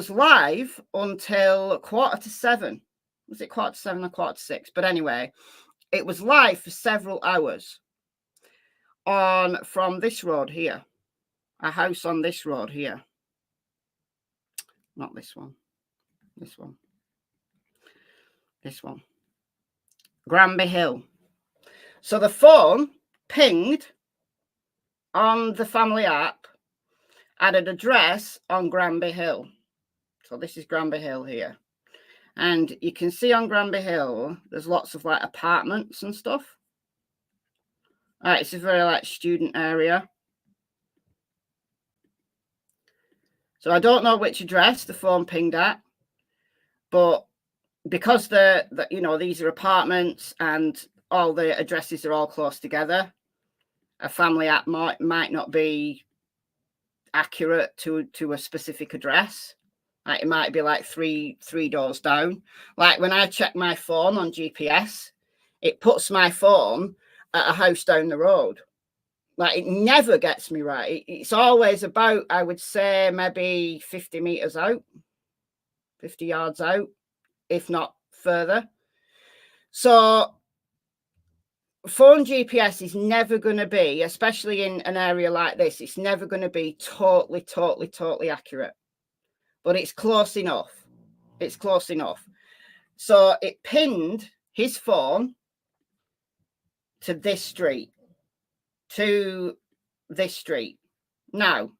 live until 6:15. Was it 6:15 or 6:45? But anyway, it was live for several hours from this road here, a house on this road here. Not this one. This one. This one. Granby Hill. So the phone pinged on the family app at an address on Granby Hill. So this is Granby Hill here. And you can see on Granby Hill, there's lots of like apartments and stuff. All right, it's a very like student area. So I don't know which address the phone pinged at, but because you know, these are apartments and all the addresses are all close together, a family app might not be accurate to a specific address. Like it might be like three doors down. Like when I check my phone on GPS, it puts my phone at a house down the road. Like it never gets me right. It's always about, I would say, maybe 50 meters out, 50 yards out, if not further. So phone GPS is never going to be, especially in an area like this, it's never going to be totally accurate. But it's close enough. It's close enough. So it pinned his phone to this street. Now,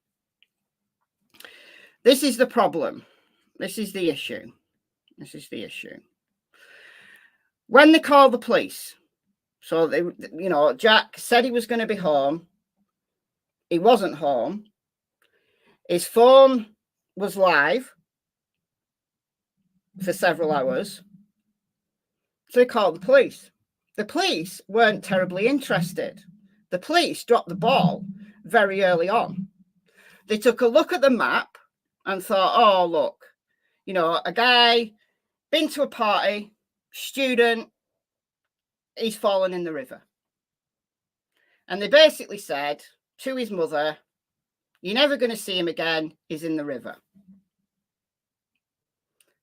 this is the problem. This is the issue. When they called the police, so they, you know, Jack said he was going to be home. He wasn't home. His phone was live for several hours. So they called the police. The police weren't terribly interested. The police dropped the ball very early on. They took a look at the map and thought, oh, look, you know, a guy, been to a party, student, he's fallen in the river. And they basically said to his mother, you're never going to see him again, he's in the river.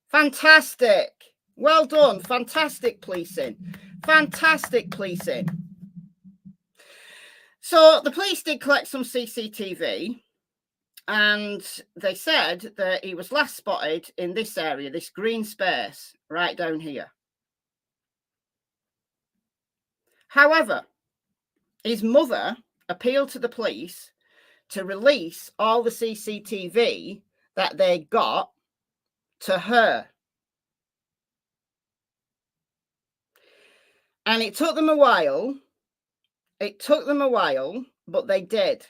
Fantastic. Well done. Fantastic policing. Fantastic policing. So the police did collect some CCTV, and they said that he was last spotted in this area, this green space right down here. However, his mother appealed to the police to release all the CCTV that they got to her. And it took them a while. But they did.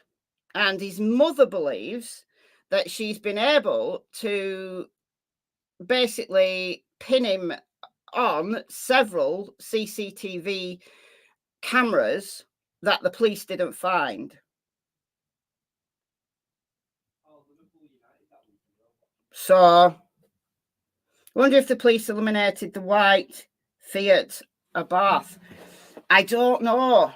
And his mother believes that she's been able to basically pin him on several CCTV cameras that the police didn't find. So I wonder if the police eliminated the white Fiat Abarth. I don't know.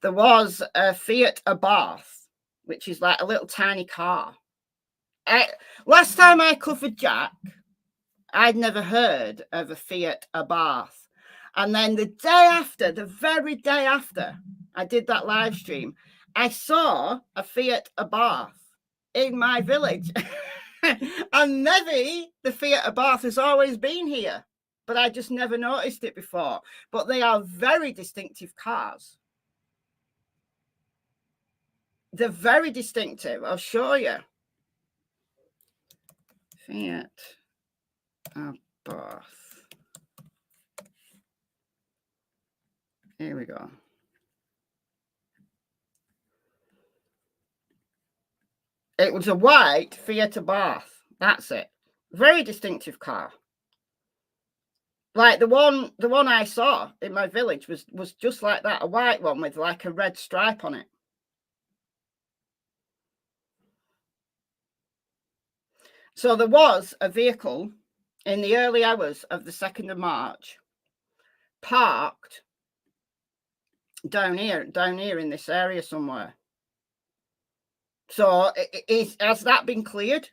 There was a Fiat Abarth, which is like a little tiny car. Last time I covered Jack, I'd never heard of a Fiat Abarth. And then the very day after I did that live stream, I saw a Fiat Abarth in my village. And maybe the Fiat Abarth has always been here, but I just never noticed it before. But they are very distinctive cars. They're very distinctive. I'll show you. Fiat Abarth. Here we go. It was a white Fiat Abarth. That's it. Very distinctive car. Like the one I saw in my village was just like that, a white one with like a red stripe on it. So there was a vehicle in the early hours of the 2nd of March parked down here in this area somewhere. So has that been cleared?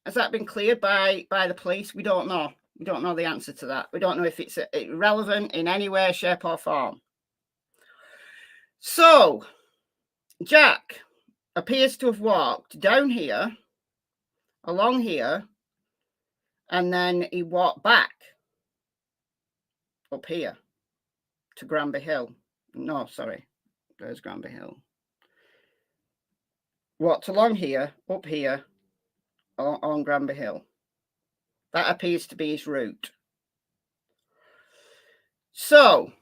Has that been cleared by the police? We don't know. We don't know the answer to that. We don't know if it's relevant in any way, shape or form. So Jack appears to have walked down here, along here, and then he walked back up here to Granby Hill. No, sorry, there's Granby Hill. Walked along here, up here, on Granby Hill. That appears to be his route. So,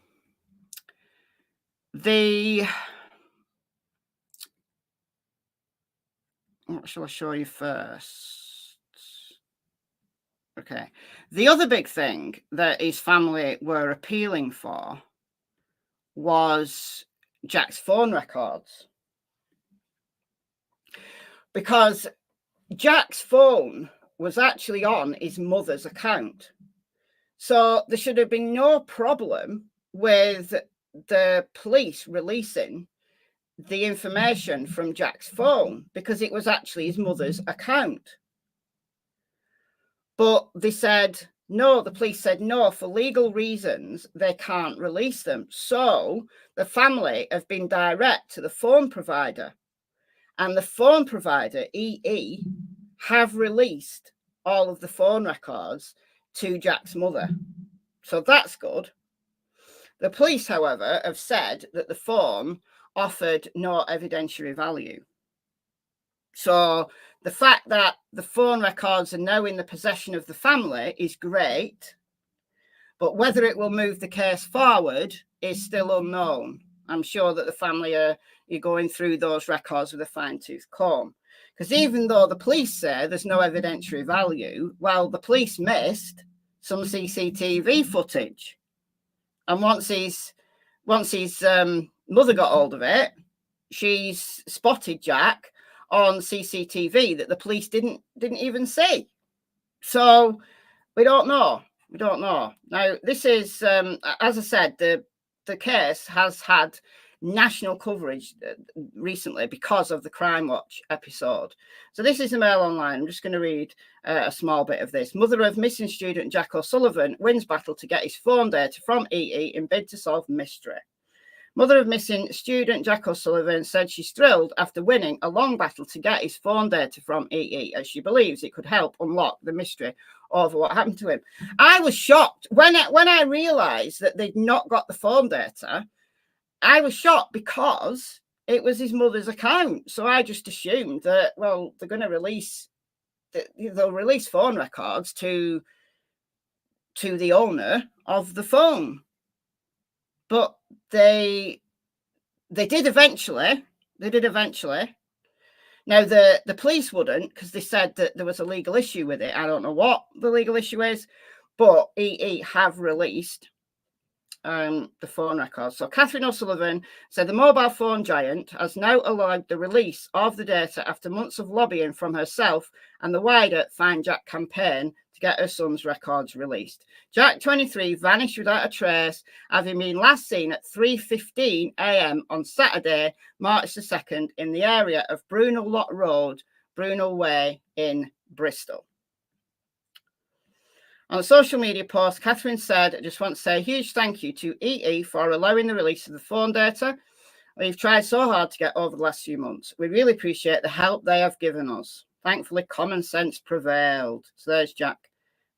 what shall I show you first? Okay. The other big thing that his family were appealing for was Jack's phone records. Because Jack's phone was actually on his mother's account. So there should have been no problem with the police releasing the information from Jack's phone because it was actually his mother's account. But they said, no, the police said, no, for legal reasons, they can't release them. So the family have been direct to the phone provider. And the phone provider, EE, have released all of the phone records to Jack's mother. So that's good. The police, however, have said that the phone offered no evidentiary value. So the fact that the phone records are now in the possession of the family is great, but whether it will move the case forward is still unknown. I'm sure that the family are going through those records with a fine-tooth comb. Because even though the police say there's no evidentiary value, well, the police missed some CCTV footage. And once his mother got hold of it, she's spotted Jack on CCTV that the police didn't even see. So we don't know. We don't know. Now, this is, as I said, the case has had national coverage recently because of the Crime Watch episode. So this is the Mail Online. I'm just going to read a small bit of this. Mother of missing student Jack O'Sullivan wins battle to get his phone data from EE in bid to solve mystery. Mother of missing student Jack O'Sullivan said she's thrilled after winning a long battle to get his phone data from EE, as she believes it could help unlock the mystery over what happened to him. I was shocked when I realised that they'd not got the phone data. I was shocked because it was his mother's account. So I just assumed that, well, they're going to release, they'll release phone records to the owner of the phone. But they did eventually. They did eventually. Now, the police wouldn't, because they said that there was a legal issue with it. I don't know what the legal issue is, but EE have released the phone records. So Catherine O'Sullivan said the mobile phone giant has now allowed the release of the data after months of lobbying from herself and the wider Find Jack campaign to get her son's records released. Jack, 23, vanished without a trace, having been last seen at 3:15 a.m. on Saturday, March the 2nd, in the area of Brunel Lot Road, Brunel Way in Bristol. On a social media post, Catherine said, I just want to say a huge thank you to EE for allowing the release of the phone data. We've tried so hard to get over the last few months. We really appreciate the help they have given us. Thankfully, common sense prevailed. So there's Jack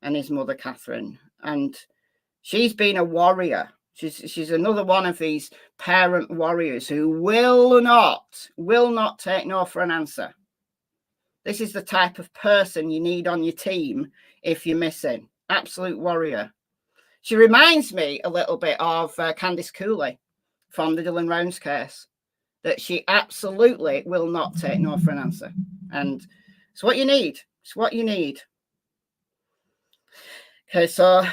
and his mother, Catherine. And she's been a warrior. She's another one of these parent warriors who will not take no for an answer. This is the type of person you need on your team if you're missing. Absolute warrior. She reminds me a little bit of Candice Cooley from the Dylan Rounds case, that she absolutely will not take no for an answer. And it's what you need. It's what you need. Okay, so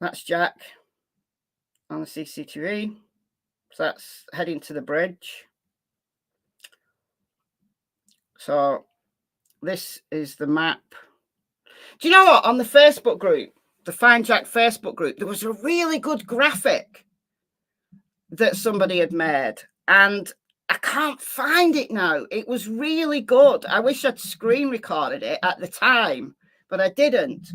that's Jack on the CCTV. So that's heading to the bridge. So this is the map. Do you know what? On the Facebook group, the Find Jack Facebook group, there was a really good graphic that somebody had made. And I can't find it now. It was really good. I wish I'd screen recorded it at the time, but I didn't.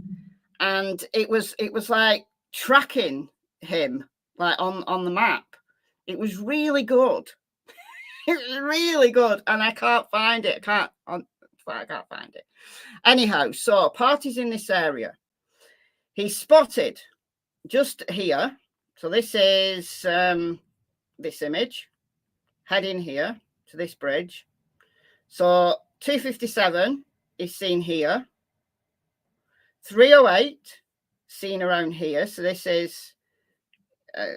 And it was like tracking him like on the map. It was really good. It was really good, and I can't find it. I can't find it. Anyhow, so parties in this area. He's spotted just here. So this is this image heading here to this bridge. So 257 is seen here. 308 seen around here. So this is,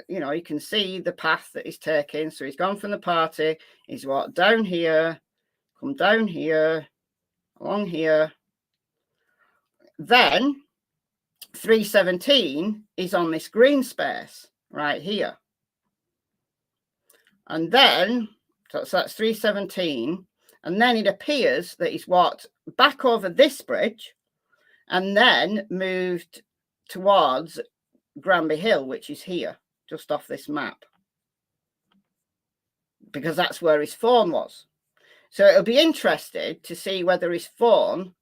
you know, you can see the path that he's taking. So he's gone from the party. He's walked down here, come down here, along here. Then 317 is on this green space right here. And then, so that's 317. And then it appears that he's walked back over this bridge and then moved towards Granby Hill, which is here, just off this map. Because that's where his phone was. So it'll be interesting to see whether his phone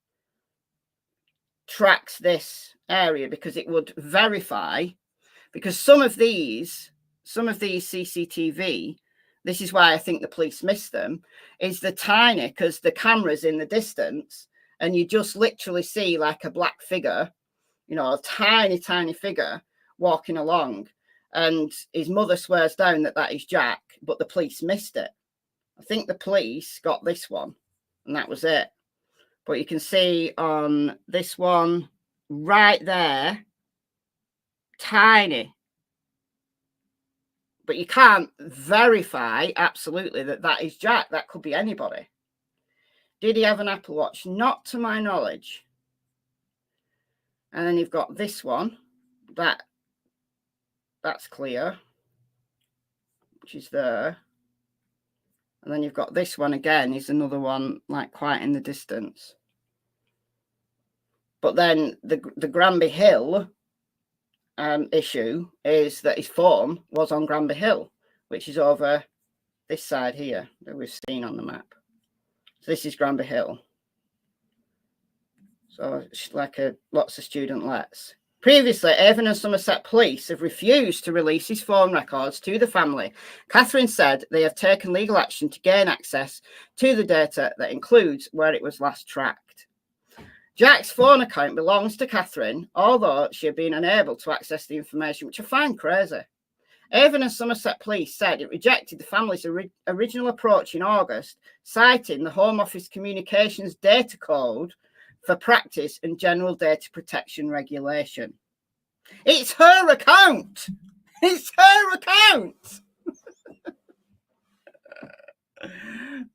tracks this area, because it would verify, because some of these CCTV, this is why I think the police missed them, is the tiny, because the camera's in the distance and you just literally see like a black figure, you know, a tiny figure walking along. And his mother swears down that that is Jack, but the police missed it. I think the police got this one and that was it. But you can see on this one right there, tiny. But you can't verify absolutely that that is Jack. That could be anybody. Did he have an Apple Watch? Not to my knowledge. And then you've got this one. That's clear, which is there. And then you've got this one again, is another one like quite in the distance. But then the Granby Hill issue is that his phone was on Granby Hill, which is over this side here that we've seen on the map. So this is Granby Hill. So it's like lots of student lets. Previously, Avon and Somerset police have refused to release his phone records to the family. Catherine said they have taken legal action to gain access to the data that includes where it was last tracked. Jack's phone account belongs to Catherine, although she had been unable to access the information, which I find crazy. Avon and Somerset police said it rejected the family's original approach in August, citing the Home Office Communications Data Code for Practice and General Data Protection Regulation. It's her account. It's her account.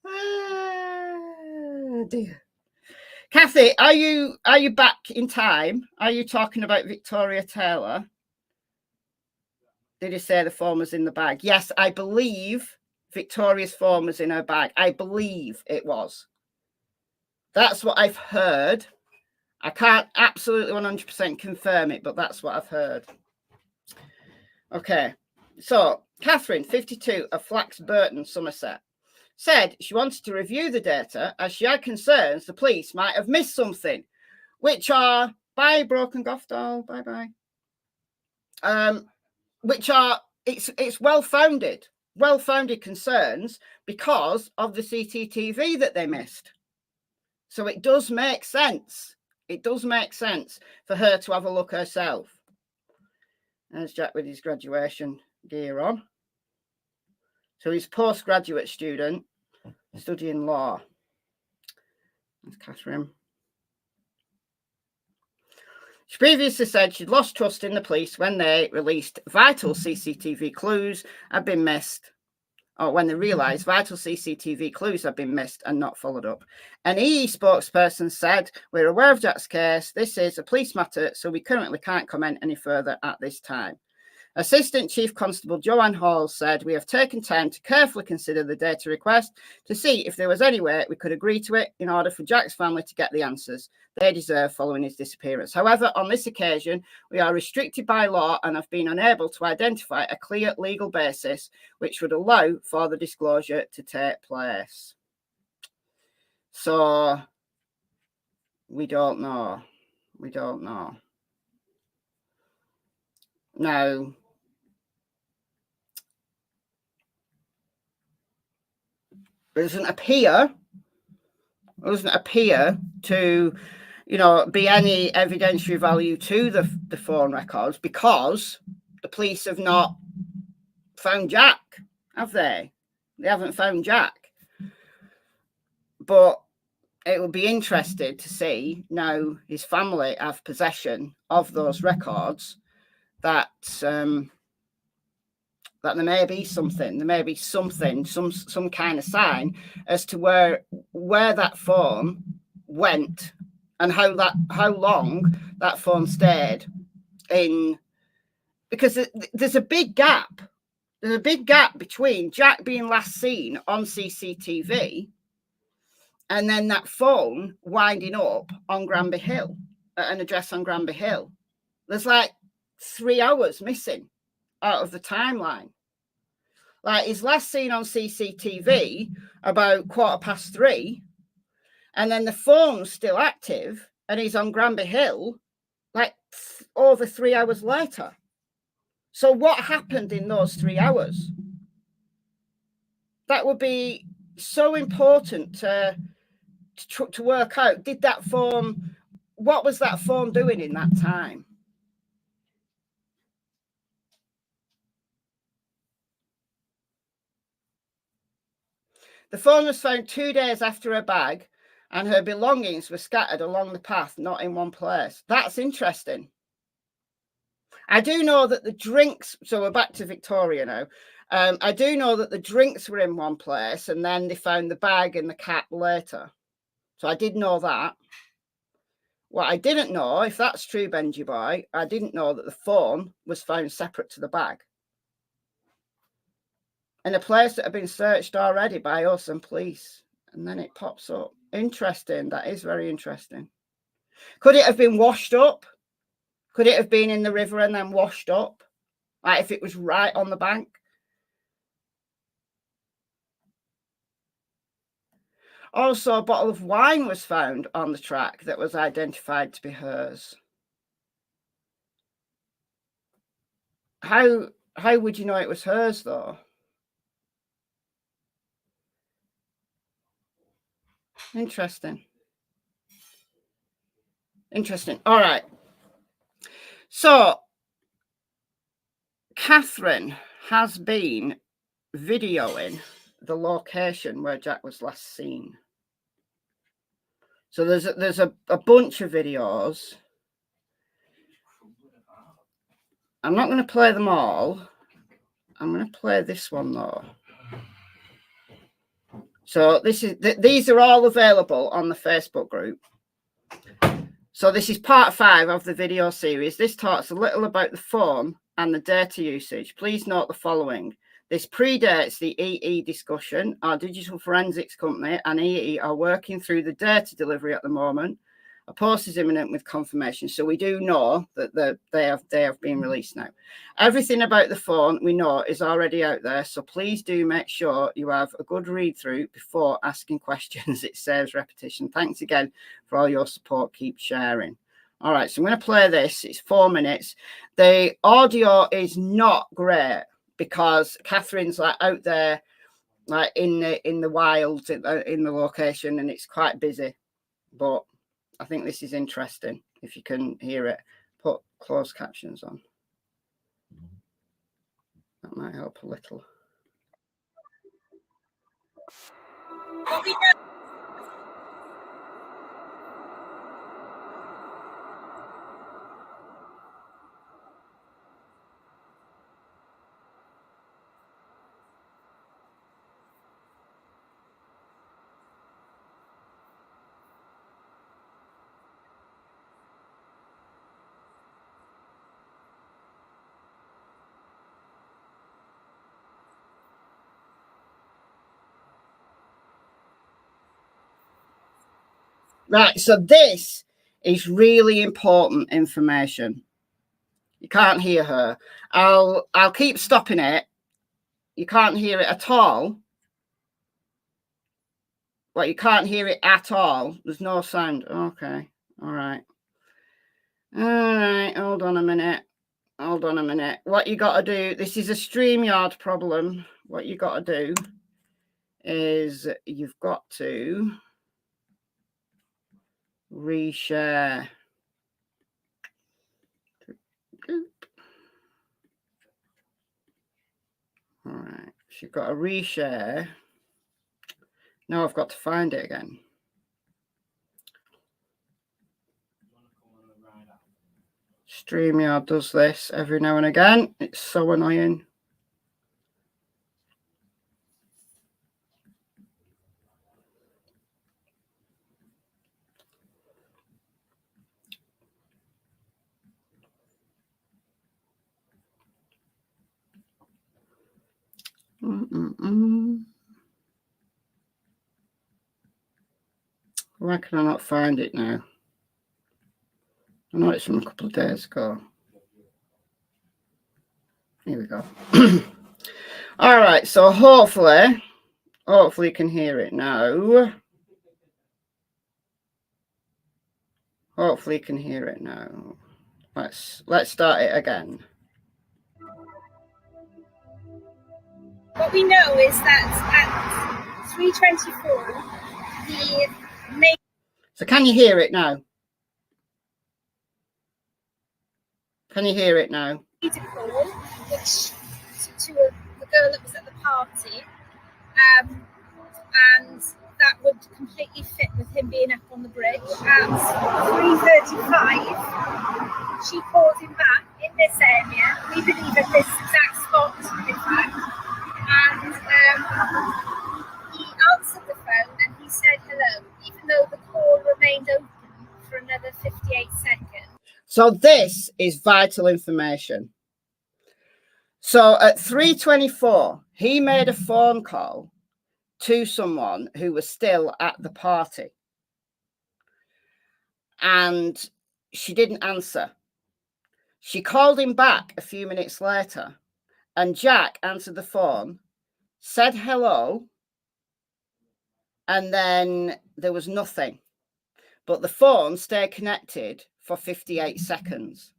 Oh, dear. Kathy, are you back in time? Are you talking about Victoria Taylor? Did you say the phone was in the bag? Yes, I believe Victoria's phone was in her bag. I believe it was. That's what I've heard. I can't absolutely 100% confirm it, but that's what I've heard. Okay, so Catherine, 52, of Flax Burton, Somerset, said she wanted to review the data as she had concerns the police might have missed something, which are, bye, Broken Goth Doll, bye-bye, which are, it's well-founded concerns because of the CCTV that they missed. So it does make sense. It does make sense for her to have a look herself. There's Jack with his graduation gear on. So he's a postgraduate student studying law. That's Catherine. She previously said she'd lost trust in the police when they released vital CCTV clues had been missed, or when they realised vital CCTV clues had been missed and not followed up. An EE spokesperson said, "We're aware of Jack's case. This is a police matter, so we currently can't comment any further at this time." Assistant Chief Constable Joanne Hall said, "We have taken time to carefully consider the data request to see if there was any way we could agree to it in order for Jack's family to get the answers they deserve following his disappearance. However, on this occasion, we are restricted by law and have been unable to identify a clear legal basis which would allow for the disclosure to take place." So, we don't know. We don't know. Now, it doesn't appear to, be any evidentiary value to the phone records, because the police have not found Jack, have they? They haven't found Jack. But it will be interesting to see now his family have possession of those records, that that there may be something, some kind of sign as to where that phone went and how long that phone stayed in, because there's a big gap. There's a big gap between Jack being last seen on CCTV and then that phone winding up on Granby Hill, at an address on Granby Hill. There's like 3 hours missing out of the timeline. Like, he's last seen on CCTV about 3:15, and then the phone's still active, and he's on Granby Hill like over 3 hours later. So what happened in those 3 hours? That would be so important to work out. What was that phone doing in that time? The phone was found 2 days after her bag, and her belongings were scattered along the path, not in one place. That's interesting. I do know that the drinks, so we're back to Victoria now. I do know that the drinks were in one place, and then they found the bag and the cat later. So I did know that. What I didn't know, if that's true, Benji boy, I didn't know that the phone was found separate to the bag, in a place that had been searched already by us and police. And then it pops up. Interesting. That is very interesting. Could it have been washed up? Could it have been in the river and then washed up? Like if it was right on the bank? Also, a bottle of wine was found on the track that was identified to be hers. How would you know it was hers, though? Interesting. All right. So, Catherine has been videoing the location where Jack was last seen. So there's a bunch of videos. I'm not going to play them all. I'm going to play this one though. So these are all available on the Facebook group. So this is part 5 of the video series. This talks a little about the phone and the data usage. Please note the following. This predates the EE discussion. Our digital forensics company and EE are working through the data delivery at the moment. A post is imminent with confirmation. So we do know that they have been released now. Everything about the phone we know is already out there. So please do make sure you have a good read through before asking questions. It saves repetition. Thanks again for all your support. Keep sharing. All right, so I'm going to play this. It's 4 minutes. The audio is not great because Catherine's like out there, like in the wilds, in the location, and it's quite busy. But I think this is interesting. If you can hear it, put closed captions on. That might help a little. Right, so this is really important information. You can't hear her. I'll keep stopping it. You can't hear it at all. Well, you can't hear it at all. There's no sound. Okay. All right. All right. Hold on a minute. Hold on a minute. What you got to do, this is a StreamYard problem. What you got to do is you've got to reshare. All right. So you've got to reshare. Now I've got to find it again. StreamYard does this every now and again. It's so annoying. Why can I not find it now? I know it's from a couple of days ago. Here we go. All right, so hopefully you can hear it now. Hopefully you can hear it now. Let's start it again. What we know is that at 3:24, the main. So can you hear it now? Can you hear it now? Made a call, which to the girl that was at the party, and that would completely fit with him being up on the bridge. At 3:35, she called him back in this area. We believe at this exact spot, in fact. And he answered the phone and he said hello, even though the call remained open for another 58 seconds. So this is vital information. So at 3:24, he made a phone call to someone who was still at the party. And she didn't answer. She called him back a few minutes later, and Jack answered the phone, said hello, and then there was nothing. But the phone stayed connected for 58 seconds.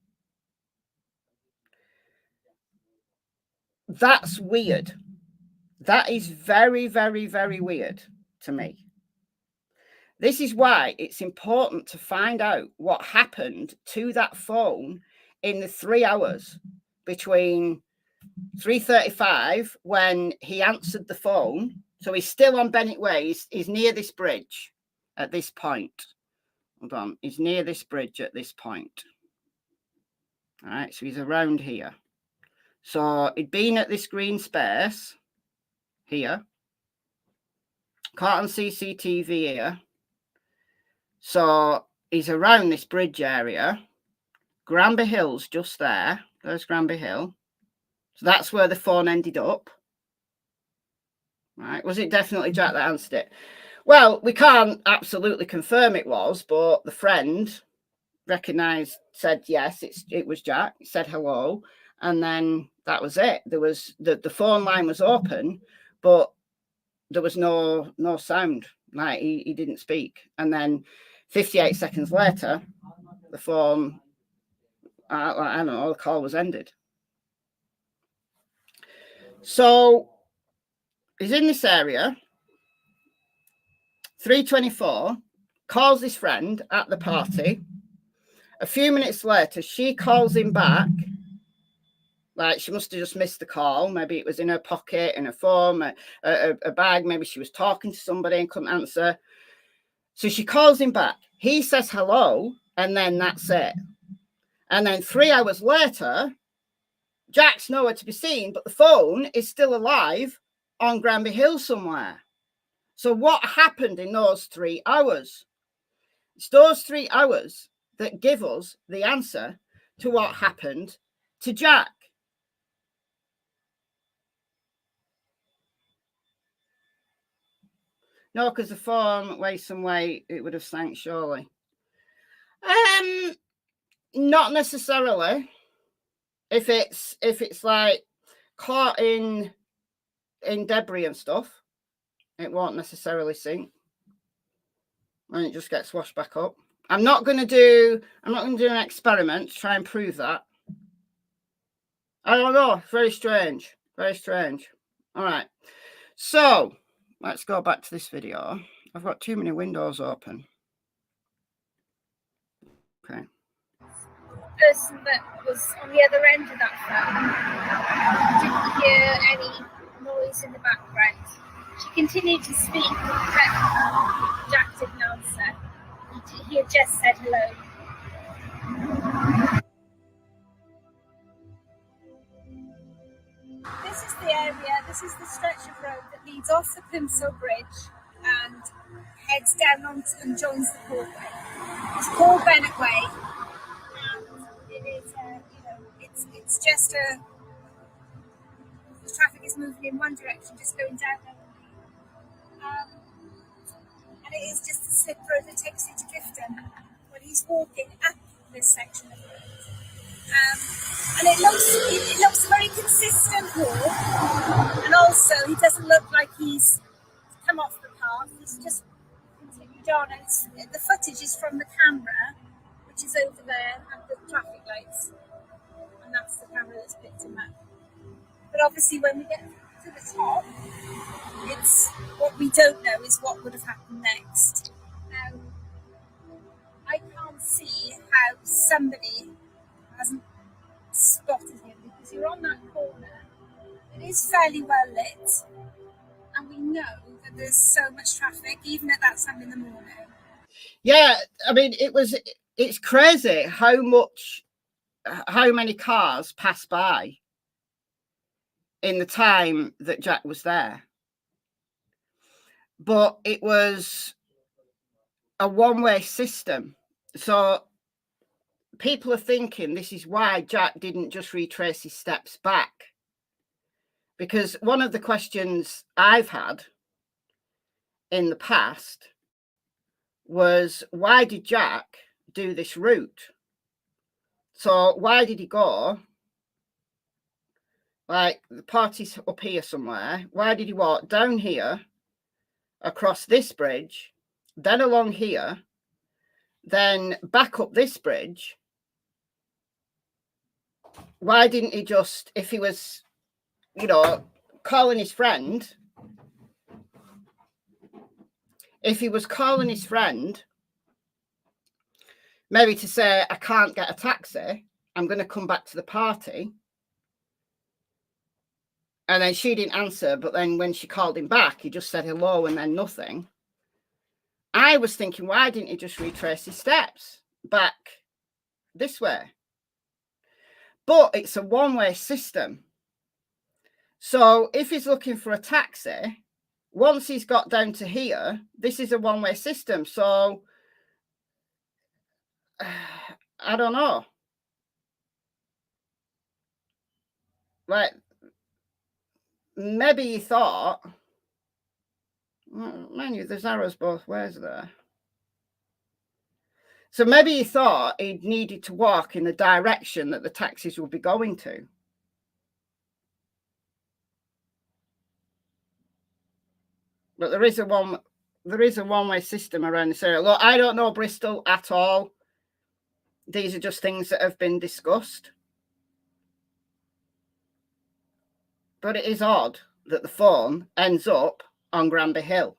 That's weird. That is very, very, very weird to me. This is why it's important to find out what happened to that phone in the 3 hours between 3:35 when he answered the phone. So he's still on Bennett Way. He's near this bridge at this point. Hold on. He's near this bridge at this point. All right. So he's around here. So he'd been at this green space here. Caught on CCTV here. So he's around this bridge area. Granby Hill's just there. There's Granby Hill. So that's where the phone ended up. Right. Was it definitely Jack that answered it? Well, we can't absolutely confirm it was, but the friend recognised, said yes, it was Jack, said hello, and then that was it. There was the phone line was open, but there was no sound. Like he didn't speak. And then 58 seconds later, the phone, I don't know, the call was ended. So he's in this area, 3:24, calls his friend at the party. A few minutes later, she calls him back. Like she must have just missed the call. Maybe it was in her pocket, in her phone, a bag. Maybe she was talking to somebody and couldn't answer. So she calls him back. He says hello, and then that's it. And then 3 hours later, Jack's nowhere to be seen, but the phone is still alive on Granby Hill somewhere. So what happened in those 3 hours? It's those 3 hours that give us the answer to what happened to Jack. No, because the phone weighs some weight, it would have sank surely. Not necessarily. If it's like caught in debris and stuff, it won't necessarily sink. And it just gets washed back up. I'm not going to do an experiment to try and prove that. I don't know. Very strange. Very strange. All right. So let's go back to this video. I've got too many windows open. Okay. The person that was on the other end of that phone didn't hear any noise in the background. She continued to speak, but Jack didn't answer. He had just said hello. This is the area, this is the stretch of road that leads off the Plimsoll Bridge and heads down on and joins the causeway. It's called Bennett Way, and it is, it's just the traffic is moving in one direction, just going down there. And it is just a slip road that takes you to Clifton when he's walking up this section of the road. And it looks a very consistent walk, and also he doesn't look like he's come off the path, he's just continued on. And the footage is from the camera, which is over there at the traffic lights, and that's the camera that's picked him up. But obviously when we get to the top, it's what we don't know is what would have happened next. Now, I can't see how somebody hasn't spotted him, because you're on that corner. It is fairly well lit, and we know that there's so much traffic, even at that time in the morning. Yeah, I mean, it's crazy how many cars passed by in the time that Jack was there. But it was a one-way system. So people are thinking this is why Jack didn't just retrace his steps back. Because one of the questions I've had in the past was, why did Jack do this route? So why did he go, like the party's up here somewhere, why did he walk down here, across this bridge, then along here, then back up this bridge? Why didn't he just, if he was, calling his friend, maybe to say, I can't get a taxi, I'm going to come back to the party. And then she didn't answer, but then when she called him back, he just said hello and then nothing. I was thinking, why didn't he just retrace his steps back this way? But it's a one-way system. So if he's looking for a taxi, once he's got down to here, this is a one-way system. So I don't know. Like, maybe he thought, mind you, there's arrows both ways there. So maybe he thought he needed to walk in the direction that the taxis would be going to. But there is a one-way system around this area. Look, I don't know Bristol at all. These are just things that have been discussed. But it is odd that the phone ends up on Granby Hill.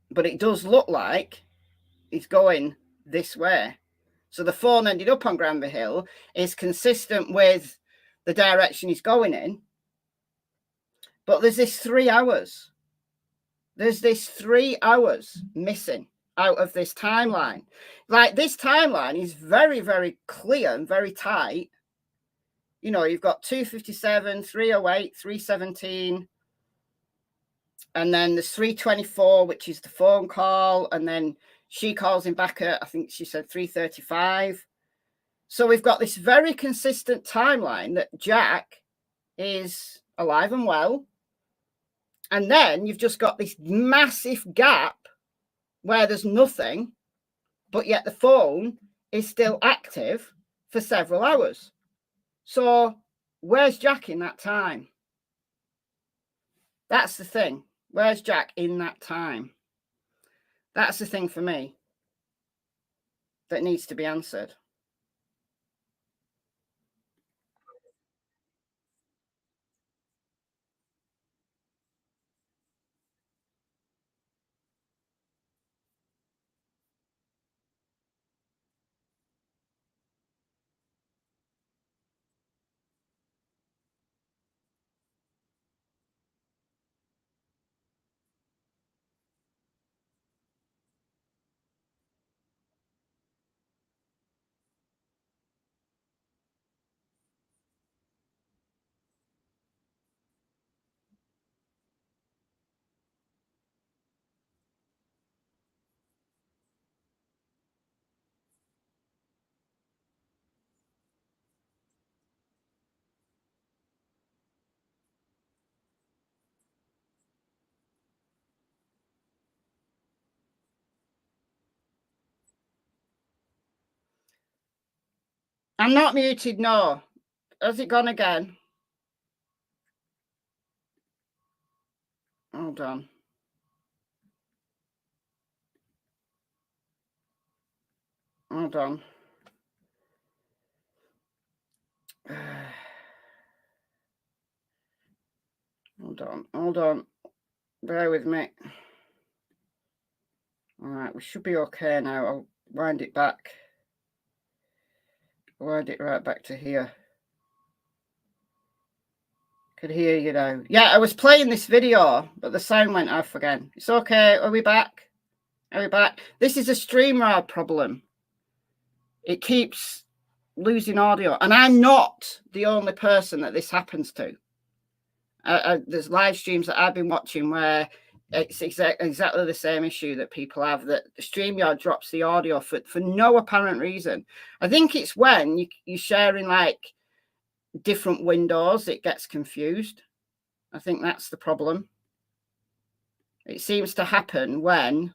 But it does look like it's going this way. So the phone ended up on Granby Hill is consistent with the direction he's going in. But there's this 3 hours. There's this 3 hours missing out of this timeline. Like, this timeline is very, very clear and very tight. You've got 2:57, 3:08, 3:17. And then there's 3:24, which is the phone call. And then she calls him back at, I think she said 3:35. So we've got this very consistent timeline that Jack is alive and well. And then you've just got this massive gap where there's nothing, but yet the phone is still active for several hours. So where's Jack in that time? That's the thing. Where's Jack in that time? That's the thing for me that needs to be answered. I'm not muted, no. Has it gone again? Hold on. Hold on. Hold on. Bear with me. All right, we should be okay now. I'll wind it back. Wind it right back to here. Could hear you now. Yeah, I was playing this video, but the sound went off again. It's okay. Are we back? Are we back? This is a StreamYard problem. It keeps losing audio, and I'm not the only person that this happens to. There's live streams that I've been watching where it's exactly the same issue that people have, that StreamYard drops the audio for no apparent reason. I think it's when you're sharing like different windows, it gets confused. I think that's the problem. It seems to happen when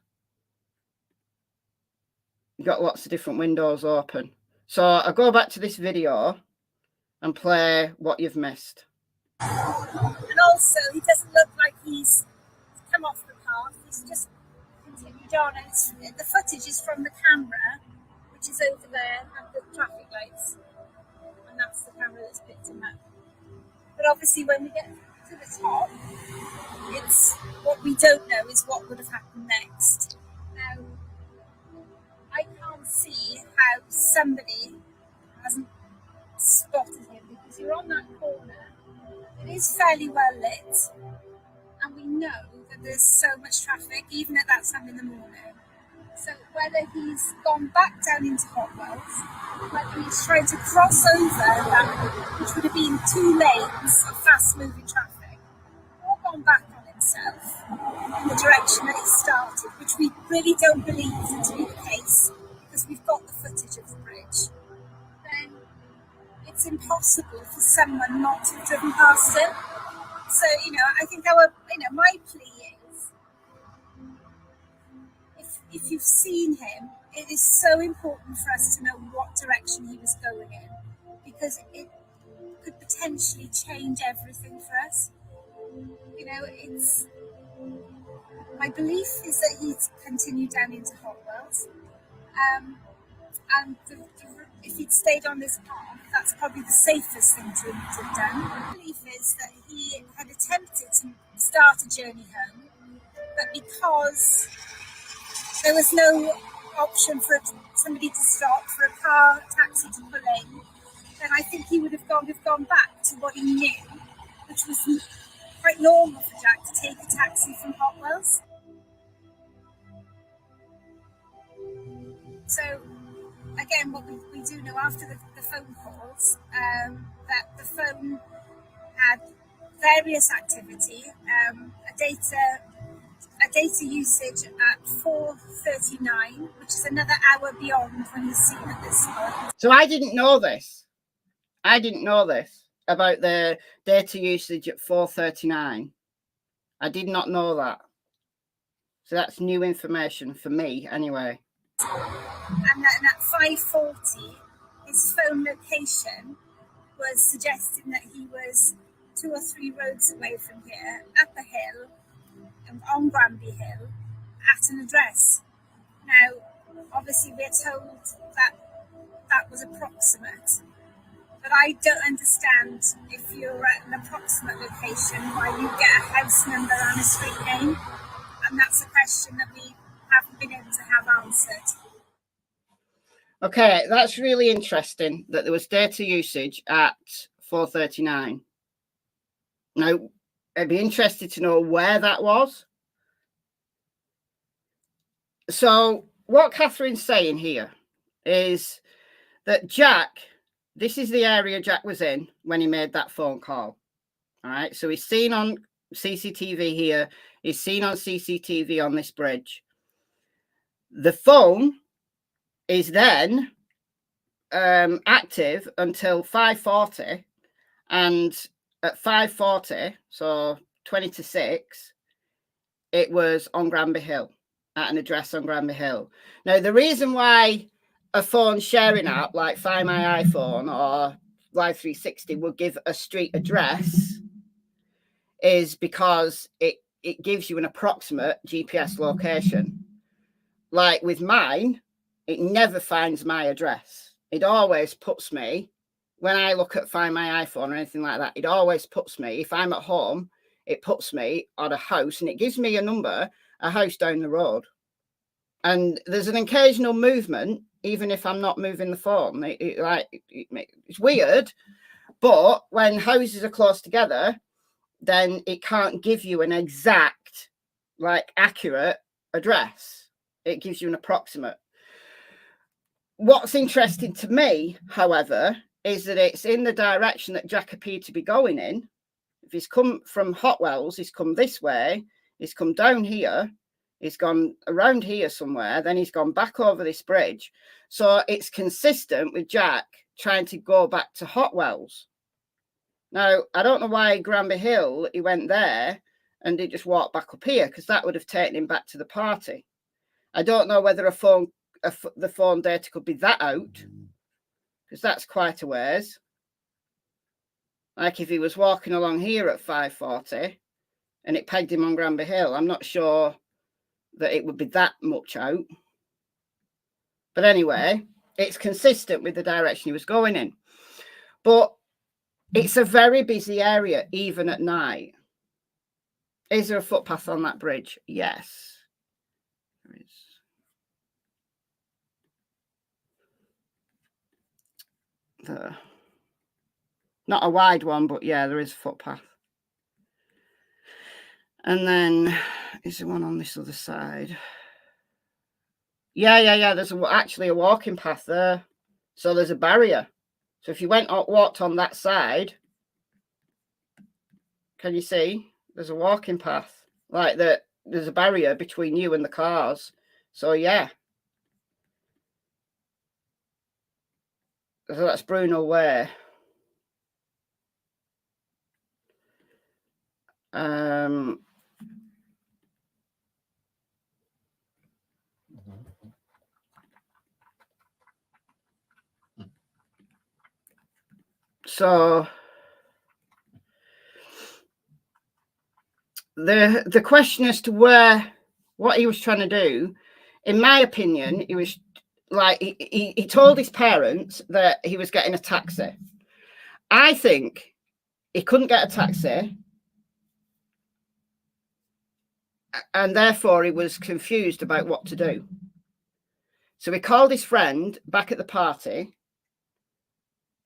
you've got lots of different windows open. So I'll go back to this video and play what you've missed. And also, he doesn't look like he's come off the path. He's just continued on. And the footage is from the camera, which is over there at the traffic lights. And that's the camera that's picked him up. But obviously, when we get to the top, it's what we don't know is what would have happened next. Now, I can't see how somebody hasn't spotted him, because you're on that corner. It is fairly well lit, and we know that there's so much traffic, even at that time in the morning. So whether he's gone back down into Hotwells, whether he's trying to cross over that, which would have been 2 lanes of fast-moving traffic, or gone back on himself in the direction that he started, which we really don't believe to be the case, because we've got the footage of the bridge, then it's impossible for someone not to have driven past him. So, I think my plea is, if you've seen him, it is so important for us to know what direction he was going in, because it could potentially change everything for us. My belief is that he's continued down into Hotwells, and if he'd stayed on this path, that's probably the safest thing to have done. My belief is that he had attempted to start a journey home, but because there was no option for somebody to stop, for a car, taxi to pull in, then I think he would have gone back to what he knew, which was quite normal for Jack to take a taxi from Hotwells. So, again, what we do know after the phone calls, that the phone had various activity, a data usage at 4:39, which is another hour beyond when he's seen at this point. So I didn't know this. About the data usage at 4:39. I did not know that. So that's new information for me anyway. And at 5:40, his phone location was suggesting that he was 2 or 3 roads away from here, up a hill, on Granby Hill, at an address. Now, obviously, we're told that that was approximate, but I don't understand if you're at an approximate location why you get a house number and a street name, and that's a question that we haven't been able to have answered. Okay, that's really interesting that there was data usage at 4:39. Now, I'd be interested to know where that was. So what Catherine's saying here is that Jack, this is the area Jack was in when he made that phone call. All right, so he's seen on CCTV here. He's seen on CCTV on this bridge. The phone is then active until 5:40, and at 5:40, so 20 to 6, it was on Granby Hill, at an address on Granby Hill. Now, the reason why a phone sharing app like Find My iPhone or Live360 would give a street address is because it gives you an approximate GPS location. Like with mine, it never finds my address. It always puts me, when I look at Find My iPhone or anything like that, it always puts me, if I'm at home, it puts me on a house, and it gives me a number, a house down the road. And there's an occasional movement, even if I'm not moving the phone. It's weird, but when houses are close together, then it can't give you an exact, like, accurate address. It gives you an approximate. What's interesting to me, however, is that it's in the direction that Jack appeared to be going in. If he's come from Hotwells, he's come this way, he's come down here, he's gone around here somewhere, then he's gone back over this bridge. So it's consistent with Jack trying to go back to Hotwells. Now, I don't know why Granby Hill, he went there and he just walked back up here, because that would have taken him back to the party. I don't know whether the phone data could be that out, because that's quite a ways. Like if he was walking along here at 5:40 and it pegged him on Granby Hill, I'm not sure that it would be that much out. But anyway, it's consistent with the direction he was going in. But it's a very busy area, even at night. Is there a footpath on that bridge? Yes, there is. Not a wide one, but yeah, there is a footpath. And then is there one on this other side? Yeah. There's actually a walking path there. So there's a barrier. So if you walked on that side, can you see? There's a walking path. Like that, there's a barrier between you and the cars. So yeah. So that's Bruno Way. So the question as to what he was trying to do, in my opinion, he was like, he told his parents that he was getting a taxi. I think he couldn't get a taxi, and therefore he was confused about what to do. So he called his friend back at the party,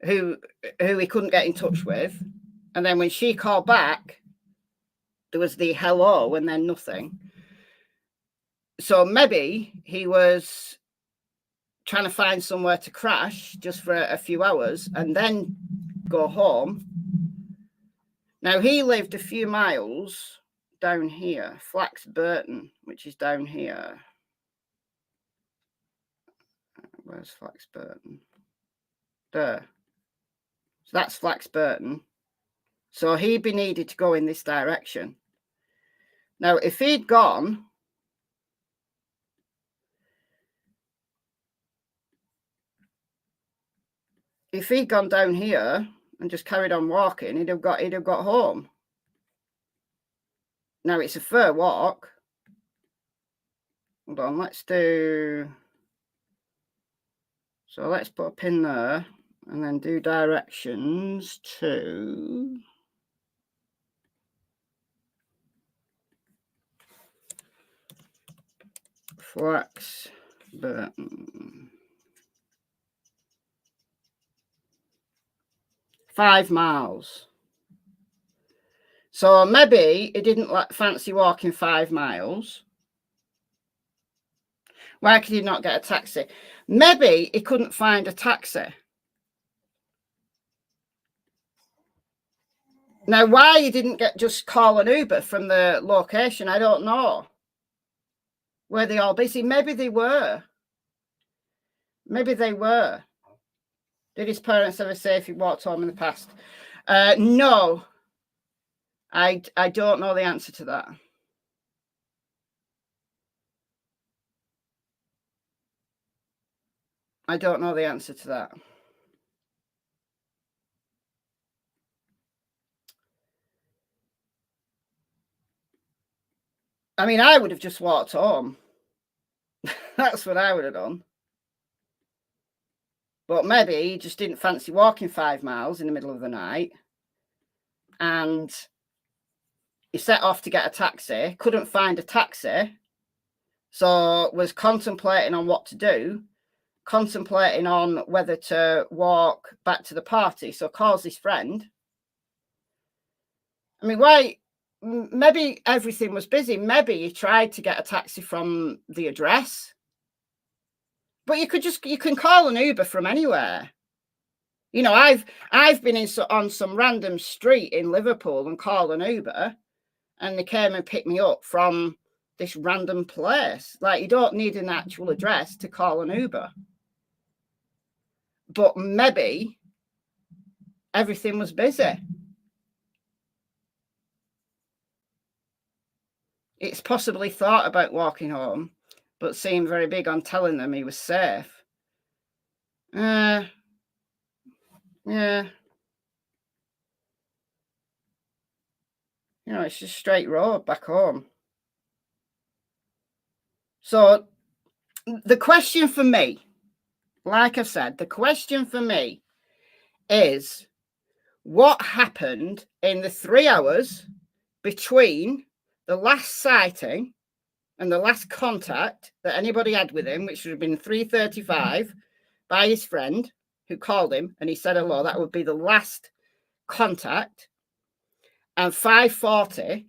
who he couldn't get in touch with. And then when she called back, there was the hello and then nothing. So maybe he was trying to find somewhere to crash just for a few hours and then go home. Now, he lived a few miles down here, Flax Burton, which is down here. Where's Flax Burton? There. So that's Flax Burton. So he'd be needed to go in this direction. Now, if he'd gone, down here and just carried on walking, he'd have got home. Now it's a fair walk. Hold on, let's put a pin there and then do directions to Flaxburn. 5 miles. So maybe he didn't fancy walking 5 miles. Why could he not get a taxi? Maybe he couldn't find a taxi. Now, why he didn't just call an Uber from the location, I don't know. Were they all busy? Maybe they were. Maybe they were. Did his parents ever say if he walked home in the past? No. I don't know the answer to that. I don't know the answer to that. I mean, I would have just walked home. That's what I would have done. But maybe he just didn't fancy walking 5 miles in the middle of the night. And he set off to get a taxi, couldn't find a taxi. So was contemplating on what to do, contemplating on whether to walk back to the party. So calls his friend. I mean, why? Maybe everything was busy. Maybe he tried to get a taxi from the address. But you can call an Uber from anywhere. You know, I've been on some random street in Liverpool and called an Uber, and they came and picked me up from this random place. Like, you don't need an actual address to call an Uber. But maybe everything was busy. It's possibly thought about walking home, but seemed very big on telling them he was safe. Yeah. You know, it's just straight road back home. So the question for me, like I said, the question for me is, what happened in the 3 hours between the last sighting and the last contact that anybody had with him, which would have been 3:35 by his friend who called him and he said hello? That would be the last contact. And 5:40,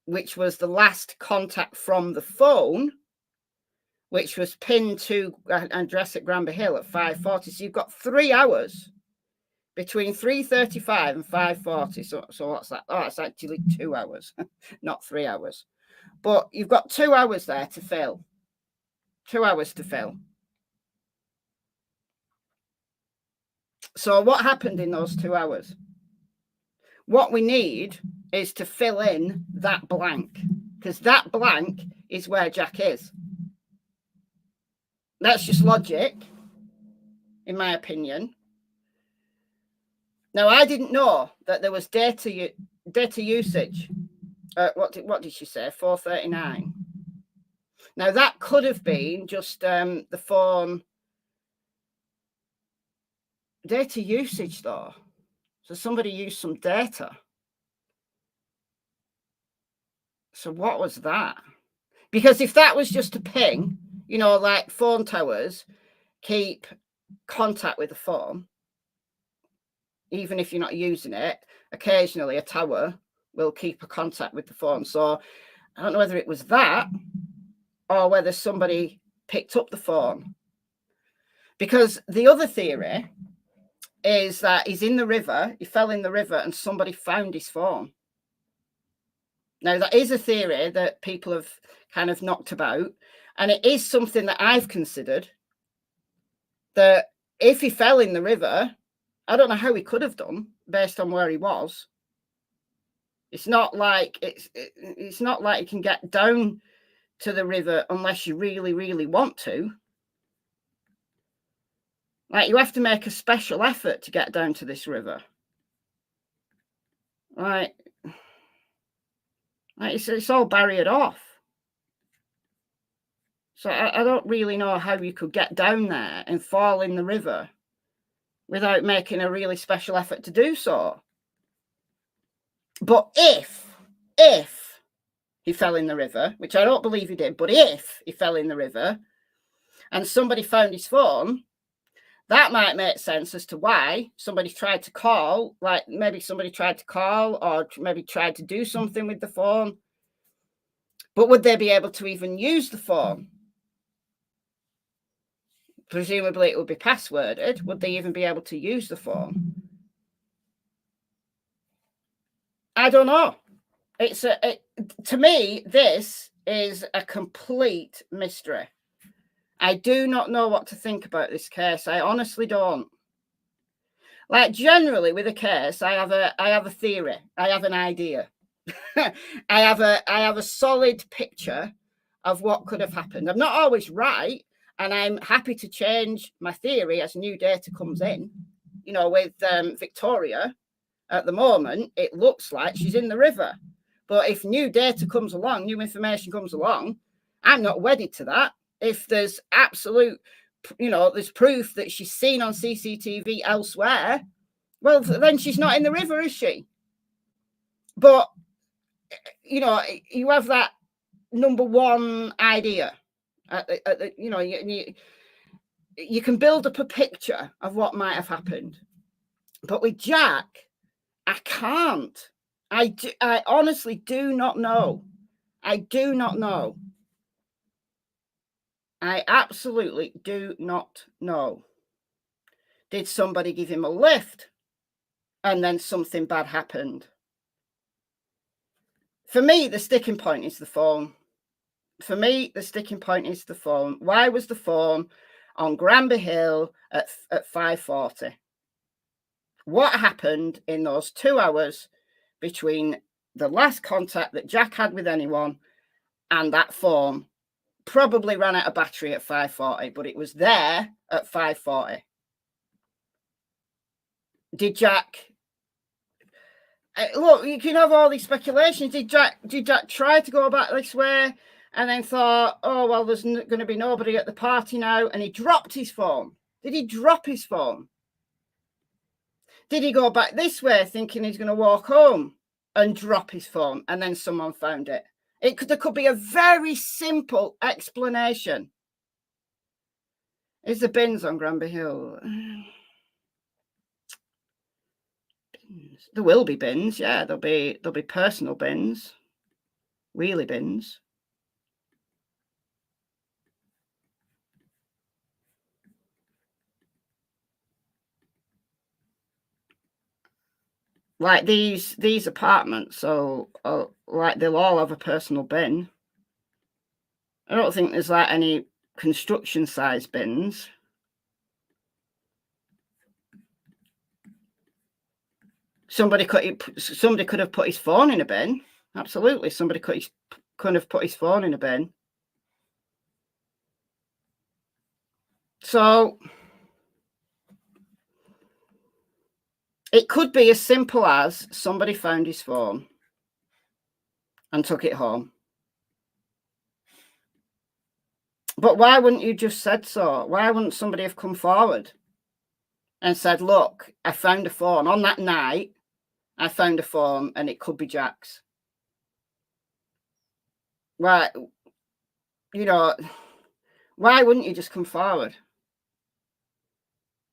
which was the last contact from the phone, which was pinned to an address at Granby Hill at 5:40. So you've got 3 hours between 3:35 and 5:40. So what's that? Oh, it's actually 2 hours, not 3 hours. But you've got 2 hours there to fill. 2 hours to fill. So what happened in those 2 hours? What we need is to fill in that blank, because that blank is where Jack is. That's just logic, in my opinion. Now, I didn't know that there was data usage. What did she say? 439. Now, that could have been just the phone data usage, though. So somebody used some data. So what was that? Because if that was just a ping, you know, like phone towers keep contact with the phone, even if you're not using it, occasionally a tower will keep a contact with the phone. So I don't know whether it was that or whether somebody picked up the phone. Because the other theory is that he's in the river, he fell in the river and somebody found his phone. Now, that is a theory that people have kind of knocked about, and it is something that I've considered, that if he fell in the river, I don't know how he could have done based on where he was. It's not like it's not like you can get down to the river unless you really, really want to. Like, you have to make a special effort to get down to this river. Like it's all barriered off. So I don't really know how you could get down there and fall in the river without making a really special effort to do so. But if he fell in the river, which I don't believe he did, but if he fell in the river and somebody found his phone, that might make sense as to why somebody tried to call, like maybe somebody tried to call or maybe tried to do something with the phone. But would they be able to even use the phone? Presumably it would be passworded. Would they even be able to use the phone? I don't know. To me, this is a complete mystery. I do not know what to think about this case. I honestly don't. Like, generally with a case, I have a theory. I have an idea. I have a solid picture of what could have happened. I'm not always right, and I'm happy to change my theory as new data comes in. You know, with Victoria, at the moment, it looks like she's in the river. But if new data comes along, new information comes along, I'm not wedded to that. If there's absolute, there's proof that she's seen on CCTV elsewhere, well, then she's not in the river, is she? But, you have that number one idea. You can build up a picture of what might have happened. But with Jack, I can't. I honestly do not know. I do not know. I absolutely do not know. Did somebody give him a lift and then something bad happened? For me, the sticking point is the phone. Why was the phone on Granby Hill at 5:40? What happened in those 2 hours between the last contact that Jack had with anyone and that phone? Probably ran out of battery at 5:40, but it was there at 5:40. Did Jack... Look, you can have all these speculations. Did Jack try to go back this way and then thought, oh, well, there's going to be nobody at the party now, and he dropped his phone? Did he drop his phone? Did he go back this way thinking he's going to walk home and drop his phone and then someone found it? There could be a very simple explanation. Is the bins on Granby Hill? Bins. There will be bins, yeah. There'll be personal bins, wheelie bins. Like these apartments, so like they'll all have a personal bin. I don't think there's like any construction size bins. Somebody could have put his phone in a bin. Absolutely, somebody could have put his phone in a bin. So it could be as simple as somebody found his phone and took it home. But why wouldn't you just said so? Why wouldn't somebody have come forward and said, look, I found a phone on that night. I found a phone and it could be Jack's. Why, why wouldn't you just come forward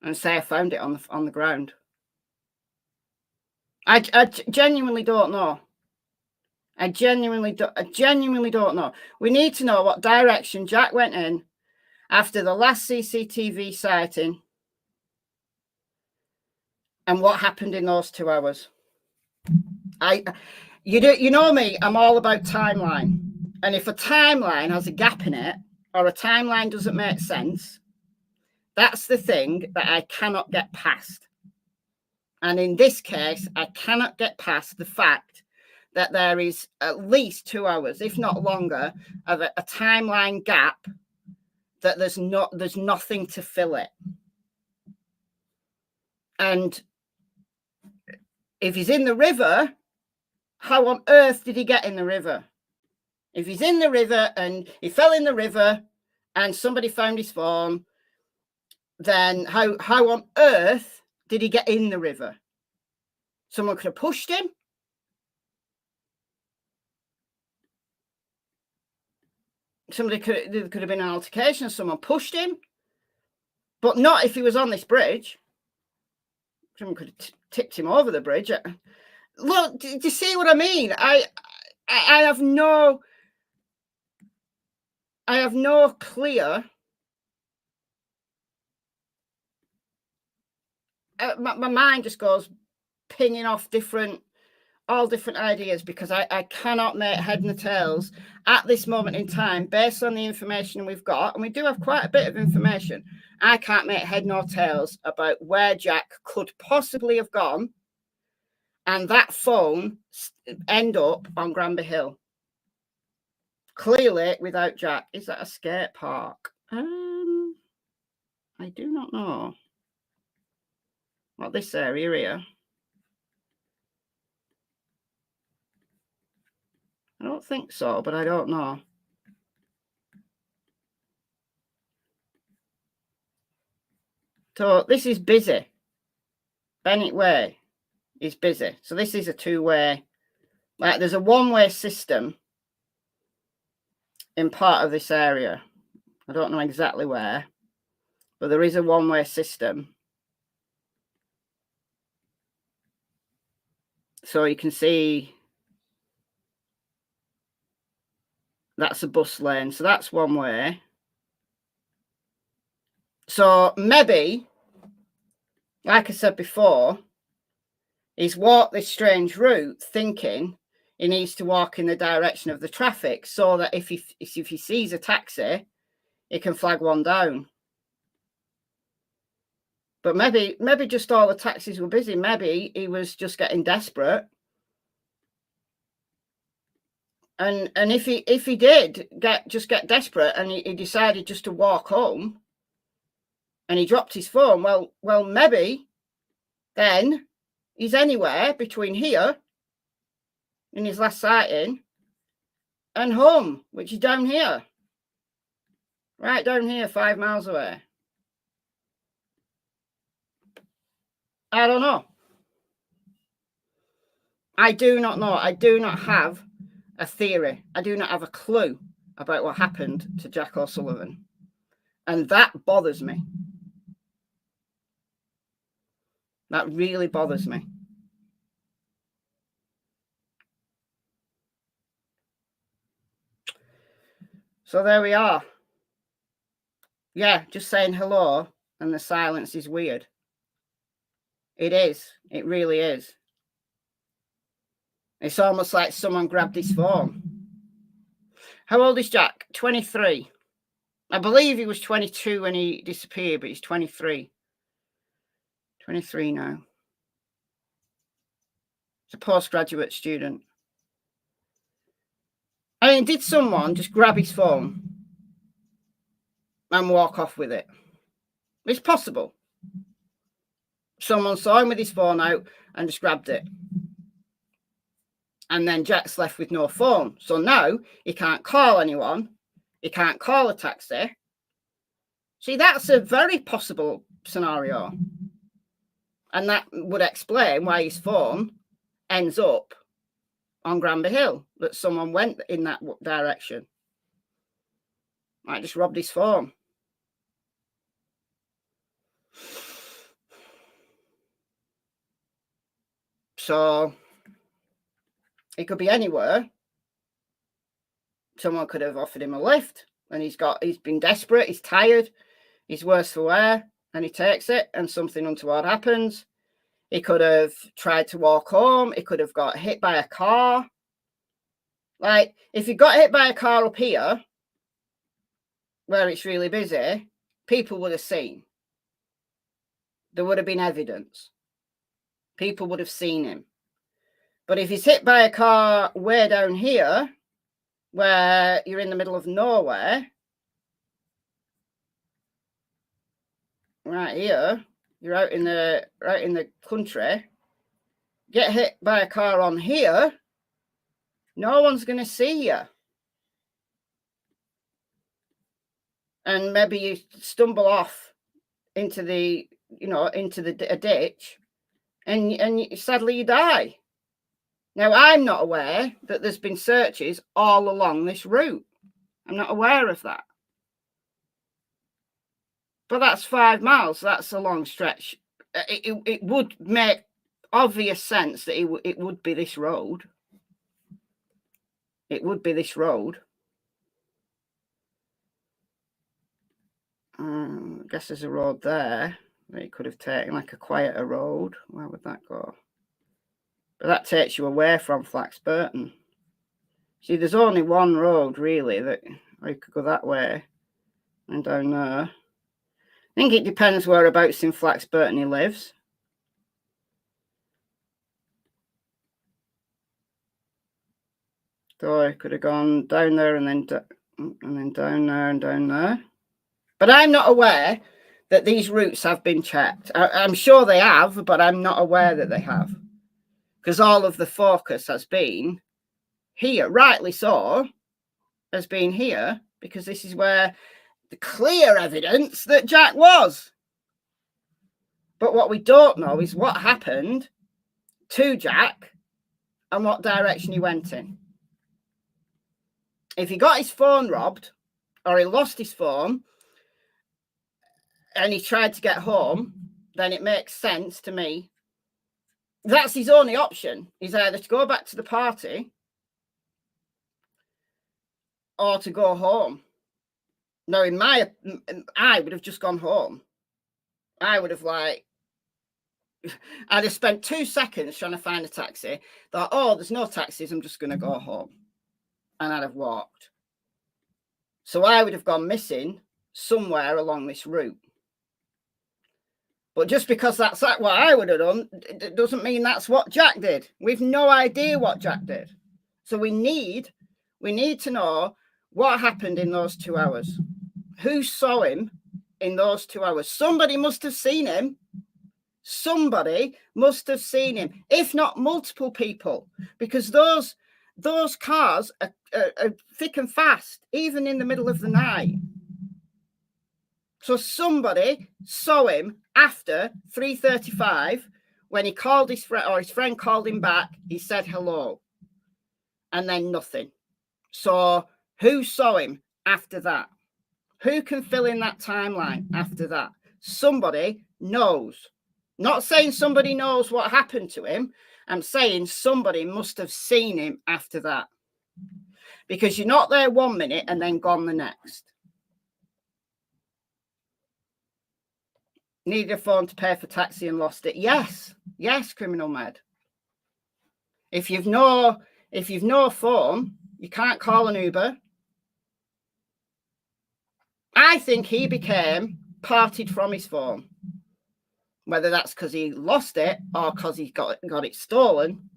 and say I found it on the ground? I genuinely don't know. I genuinely don't know. We need to know what direction Jack went in after the last CCTV sighting and what happened in those 2 hours. You know me, I'm all about timeline. And if a timeline has a gap in it or a timeline doesn't make sense, that's the thing that I cannot get past. And in this case, I cannot get past the fact that there is at least 2 hours, if not longer, of a timeline gap that there's nothing to fill it. And if he's in the river, how on earth did he get in the river? If he's in the river and he fell in the river and somebody found his phone, then how on earth did he get in the river? Someone could have pushed him. There could have been an altercation, someone pushed him, but not if he was on this bridge. Someone could have tipped him over the bridge. Look, do you see what I mean? I have no clear. My mind just goes pinging off all different ideas, because I cannot make head nor tails at this moment in time based on the information we've got, and we do have quite a bit of information. I can't make head nor tails about where Jack could possibly have gone and that phone end up on Granby Hill. Clearly without Jack. Is that a skate park? I do not know. What, this area here? I don't think so, but I don't know. So this is busy. Bennett Way is busy. So this is a two-way. Like, there's a one-way system in part of this area. I don't know exactly where, but there is a one-way system. So you can see that's a bus lane. So that's one way. So maybe, like I said before, he's walked this strange route thinking he needs to walk in the direction of the traffic so that if he sees a taxi, he can flag one down. But maybe just all the taxis were busy. Maybe he was just getting desperate. And if he did get desperate and he decided just to walk home and he dropped his phone, well maybe then he's anywhere between here in his last sighting and home, which is down here. Right down here, 5 miles away. I don't know. I do not know. I do not have a theory. I do not have a clue about what happened to Jack O'Sullivan. And that bothers me. That really bothers me. So there we are. Yeah, just saying hello and the silence is weird. It is. It really is. It's almost like someone grabbed his phone. How old is Jack? 23. I believe he was 22 when he disappeared, but he's 23. 23 now. He's a postgraduate student. I mean, did someone just grab his phone and walk off with it? It's possible. Someone saw him with his phone out and just grabbed it. And then Jack's left with no phone. So now he can't call anyone. He can't call a taxi. See, that's a very possible scenario. And that would explain why his phone ends up on Granby Hill, that someone went in that direction. I just robbed his phone. So it could be anywhere. Someone could have offered him a lift, and he's been desperate, he's tired, he's worse for wear, and he takes it, and something untoward happens. He could have tried to walk home. He could have got hit by a car. Like, if he got hit by a car up here, where it's really busy, people would have seen. There would have been evidence. People would have seen him. But if he's hit by a car way down here, where you're in the middle of nowhere, right here, you're out in the country, get hit by a car on here, no one's going to see you. And maybe you stumble off into the, a ditch, and sadly you die. Now, I'm not aware that there's been searches all along this route. I'm not aware of that. But that's 5 miles. That's a long stretch. It would make obvious sense that it would be this road. It would be this road. I guess there's a road there that you could have taken, like a quieter road. Where would that go? But that takes you away from Flaxburton. See, there's only one road, really, that you could go that way and down there. I think it depends whereabouts in Flaxburton he lives. So I could have gone down there and then down there and down there. But I'm not aware that these routes have been checked. I'm sure they have, but I'm not aware that they have. Because all of the focus has been here, rightly so, has been here, because this is where the clear evidence that Jack was. But what we don't know is what happened to Jack and what direction he went in. If he got his phone robbed, or he lost his phone, and he tried to get home, then it makes sense to me. That's his only option. Is either to go back to the party or to go home. Now, I would have just gone home. I would have I'd have spent 2 seconds trying to find a taxi. Thought, oh, there's no taxis. I'm just going to go home. And I'd have walked. So I would have gone missing somewhere along this route. But just because that's what I would have done, it doesn't mean that's what Jack did. We've no idea what Jack did. So we need to know what happened in those 2 hours. Who saw him in those 2 hours? Somebody must have seen him. Somebody must have seen him, if not multiple people, because those cars are thick and fast, even in the middle of the night. So somebody saw him after 3:35 when he called his friend, or his friend called him back. He said hello, and then nothing. So who saw him after that? Who can fill in that timeline after that? Somebody knows. Not saying somebody knows what happened to him. I'm saying somebody must have seen him after that. Because you're not there 1 minute and then gone the next. Needed a phone to pay for taxi and lost it. Yes, Criminal Med. If you've no phone, you can't call an Uber. I think he became parted from his phone. Whether that's because he lost it or because he got it stolen,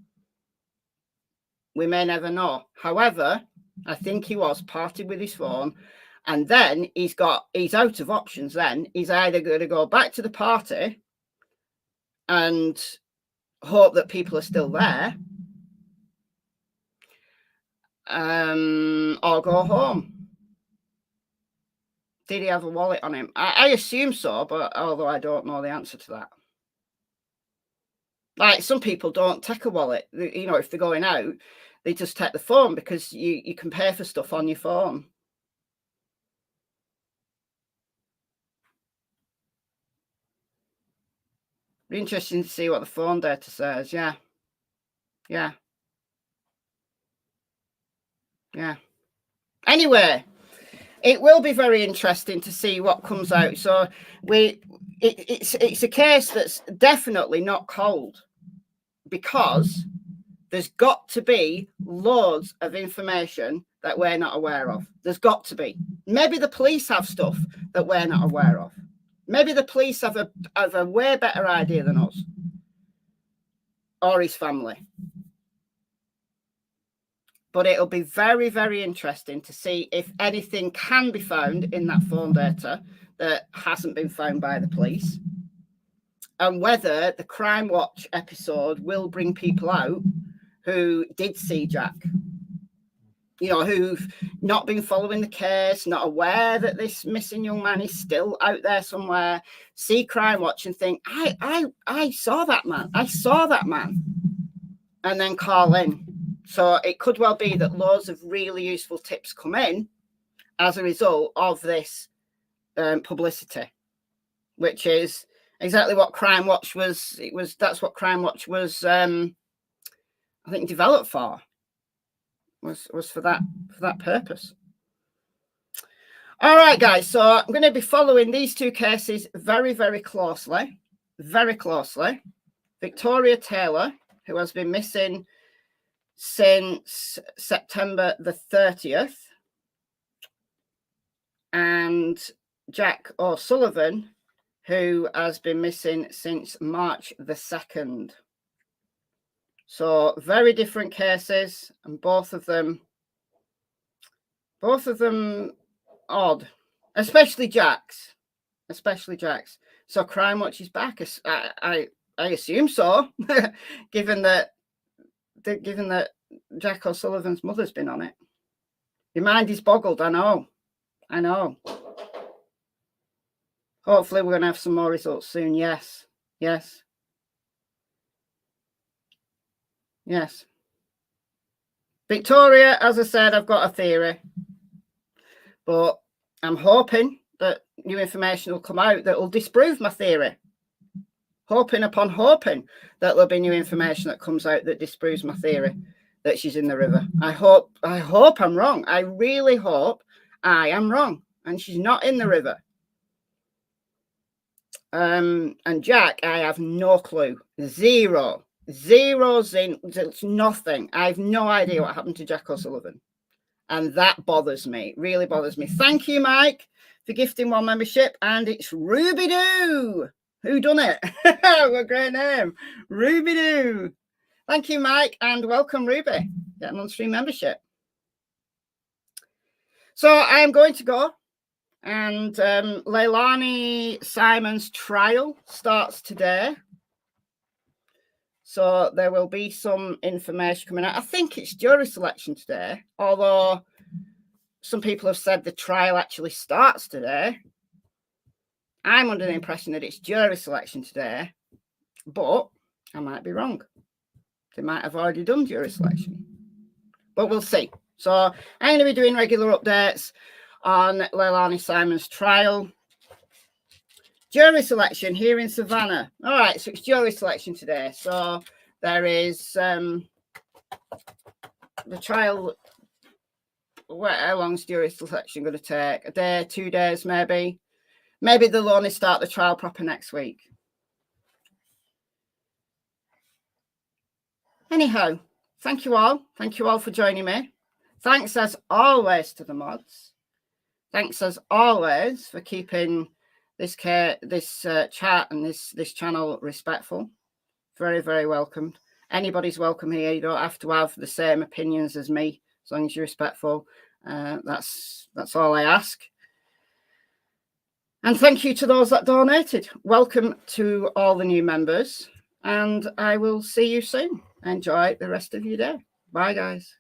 we may never know. However, I think he was parted with his phone. And then he's out of options then. He's either going to go back to the party and hope that people are still there, or go home. Did he have a wallet on him? I assume so, but although I don't know the answer to that. Like, some people don't take a wallet. If they're going out, they just take the phone because you can pay for stuff on your phone. Be interesting to see what the phone data says. Yeah. Anyway, it will be very interesting to see what comes out. So it's a case that's definitely not cold, because there's got to be loads of information that we're not aware of. There's got to be. Maybe the police have stuff that we're not aware of. Maybe the police have a way better idea than us, or his family. but it'll be very, very interesting to see if anything can be found in that phone data that hasn't been found by the police, and whether the Crime Watch episode will bring people out who did see Jack, you know, who've not been following the case, not aware that this missing young man is still out there somewhere, see Crime Watch and think, I saw that man, and then call in. So it could well be that loads of really useful tips come in as a result of this publicity, which is exactly what Crime Watch was. That's what Crime Watch was, I think, developed for. Was for that purpose. All right, guys. So I'm going to be following these two cases very, very closely. Victoria Taylor, who has been missing since September the 30th, and Jack O'Sullivan, who has been missing since March the 2nd. So very different cases, and both of them odd, especially Jack's. So Crime Watch is back. I assume so, given that Jack O'Sullivan's mother's been on it. Your mind is boggled. I know. Hopefully we're going to have some more results soon. Yes. Victoria, as I said, I've got a theory, but I'm hoping that new information will come out that will disprove my theory. Hoping upon hoping that there'll be new information that comes out that disproves my theory that she's in the river. I hope I'm wrong. I really hope I am wrong and she's not in the river. And Jack, I have no clue. Zero's in. It's nothing. I have no idea what happened to Jack O'Sullivan. And that bothers me. Really bothers me. Thank you, Mike, for gifting one membership. And it's Ruby Doo. Who done it? What a great name. Ruby Doo. Thank you, Mike, and welcome, Ruby. Get an on-stream membership. So I am going to go, and Leilani Simon's trial starts today. So there will be some information coming out. I think it's jury selection today, although some people have said the trial actually starts today. I'm under the impression that it's jury selection today, but I might be wrong. They might have already done jury selection, but we'll see. So I'm going to be doing regular updates on Leilani Simon's trial. Jury selection here in Savannah. All right, so it's jury selection today. So there is the trial. How long's jury selection going to take? A day, 2 days, maybe. Maybe they'll only start the trial proper next week. Anyhow, thank you all. Thank you all for joining me. Thanks as always to the mods. Thanks as always for keeping this chat and this channel respectful. Very, very welcomed. Anybody's welcome here. You don't have to have the same opinions as me, as long as you're respectful. That's all I ask. And thank you to those that donated. Welcome to all the new members. And I will see you soon. Enjoy the rest of your day. Bye, guys.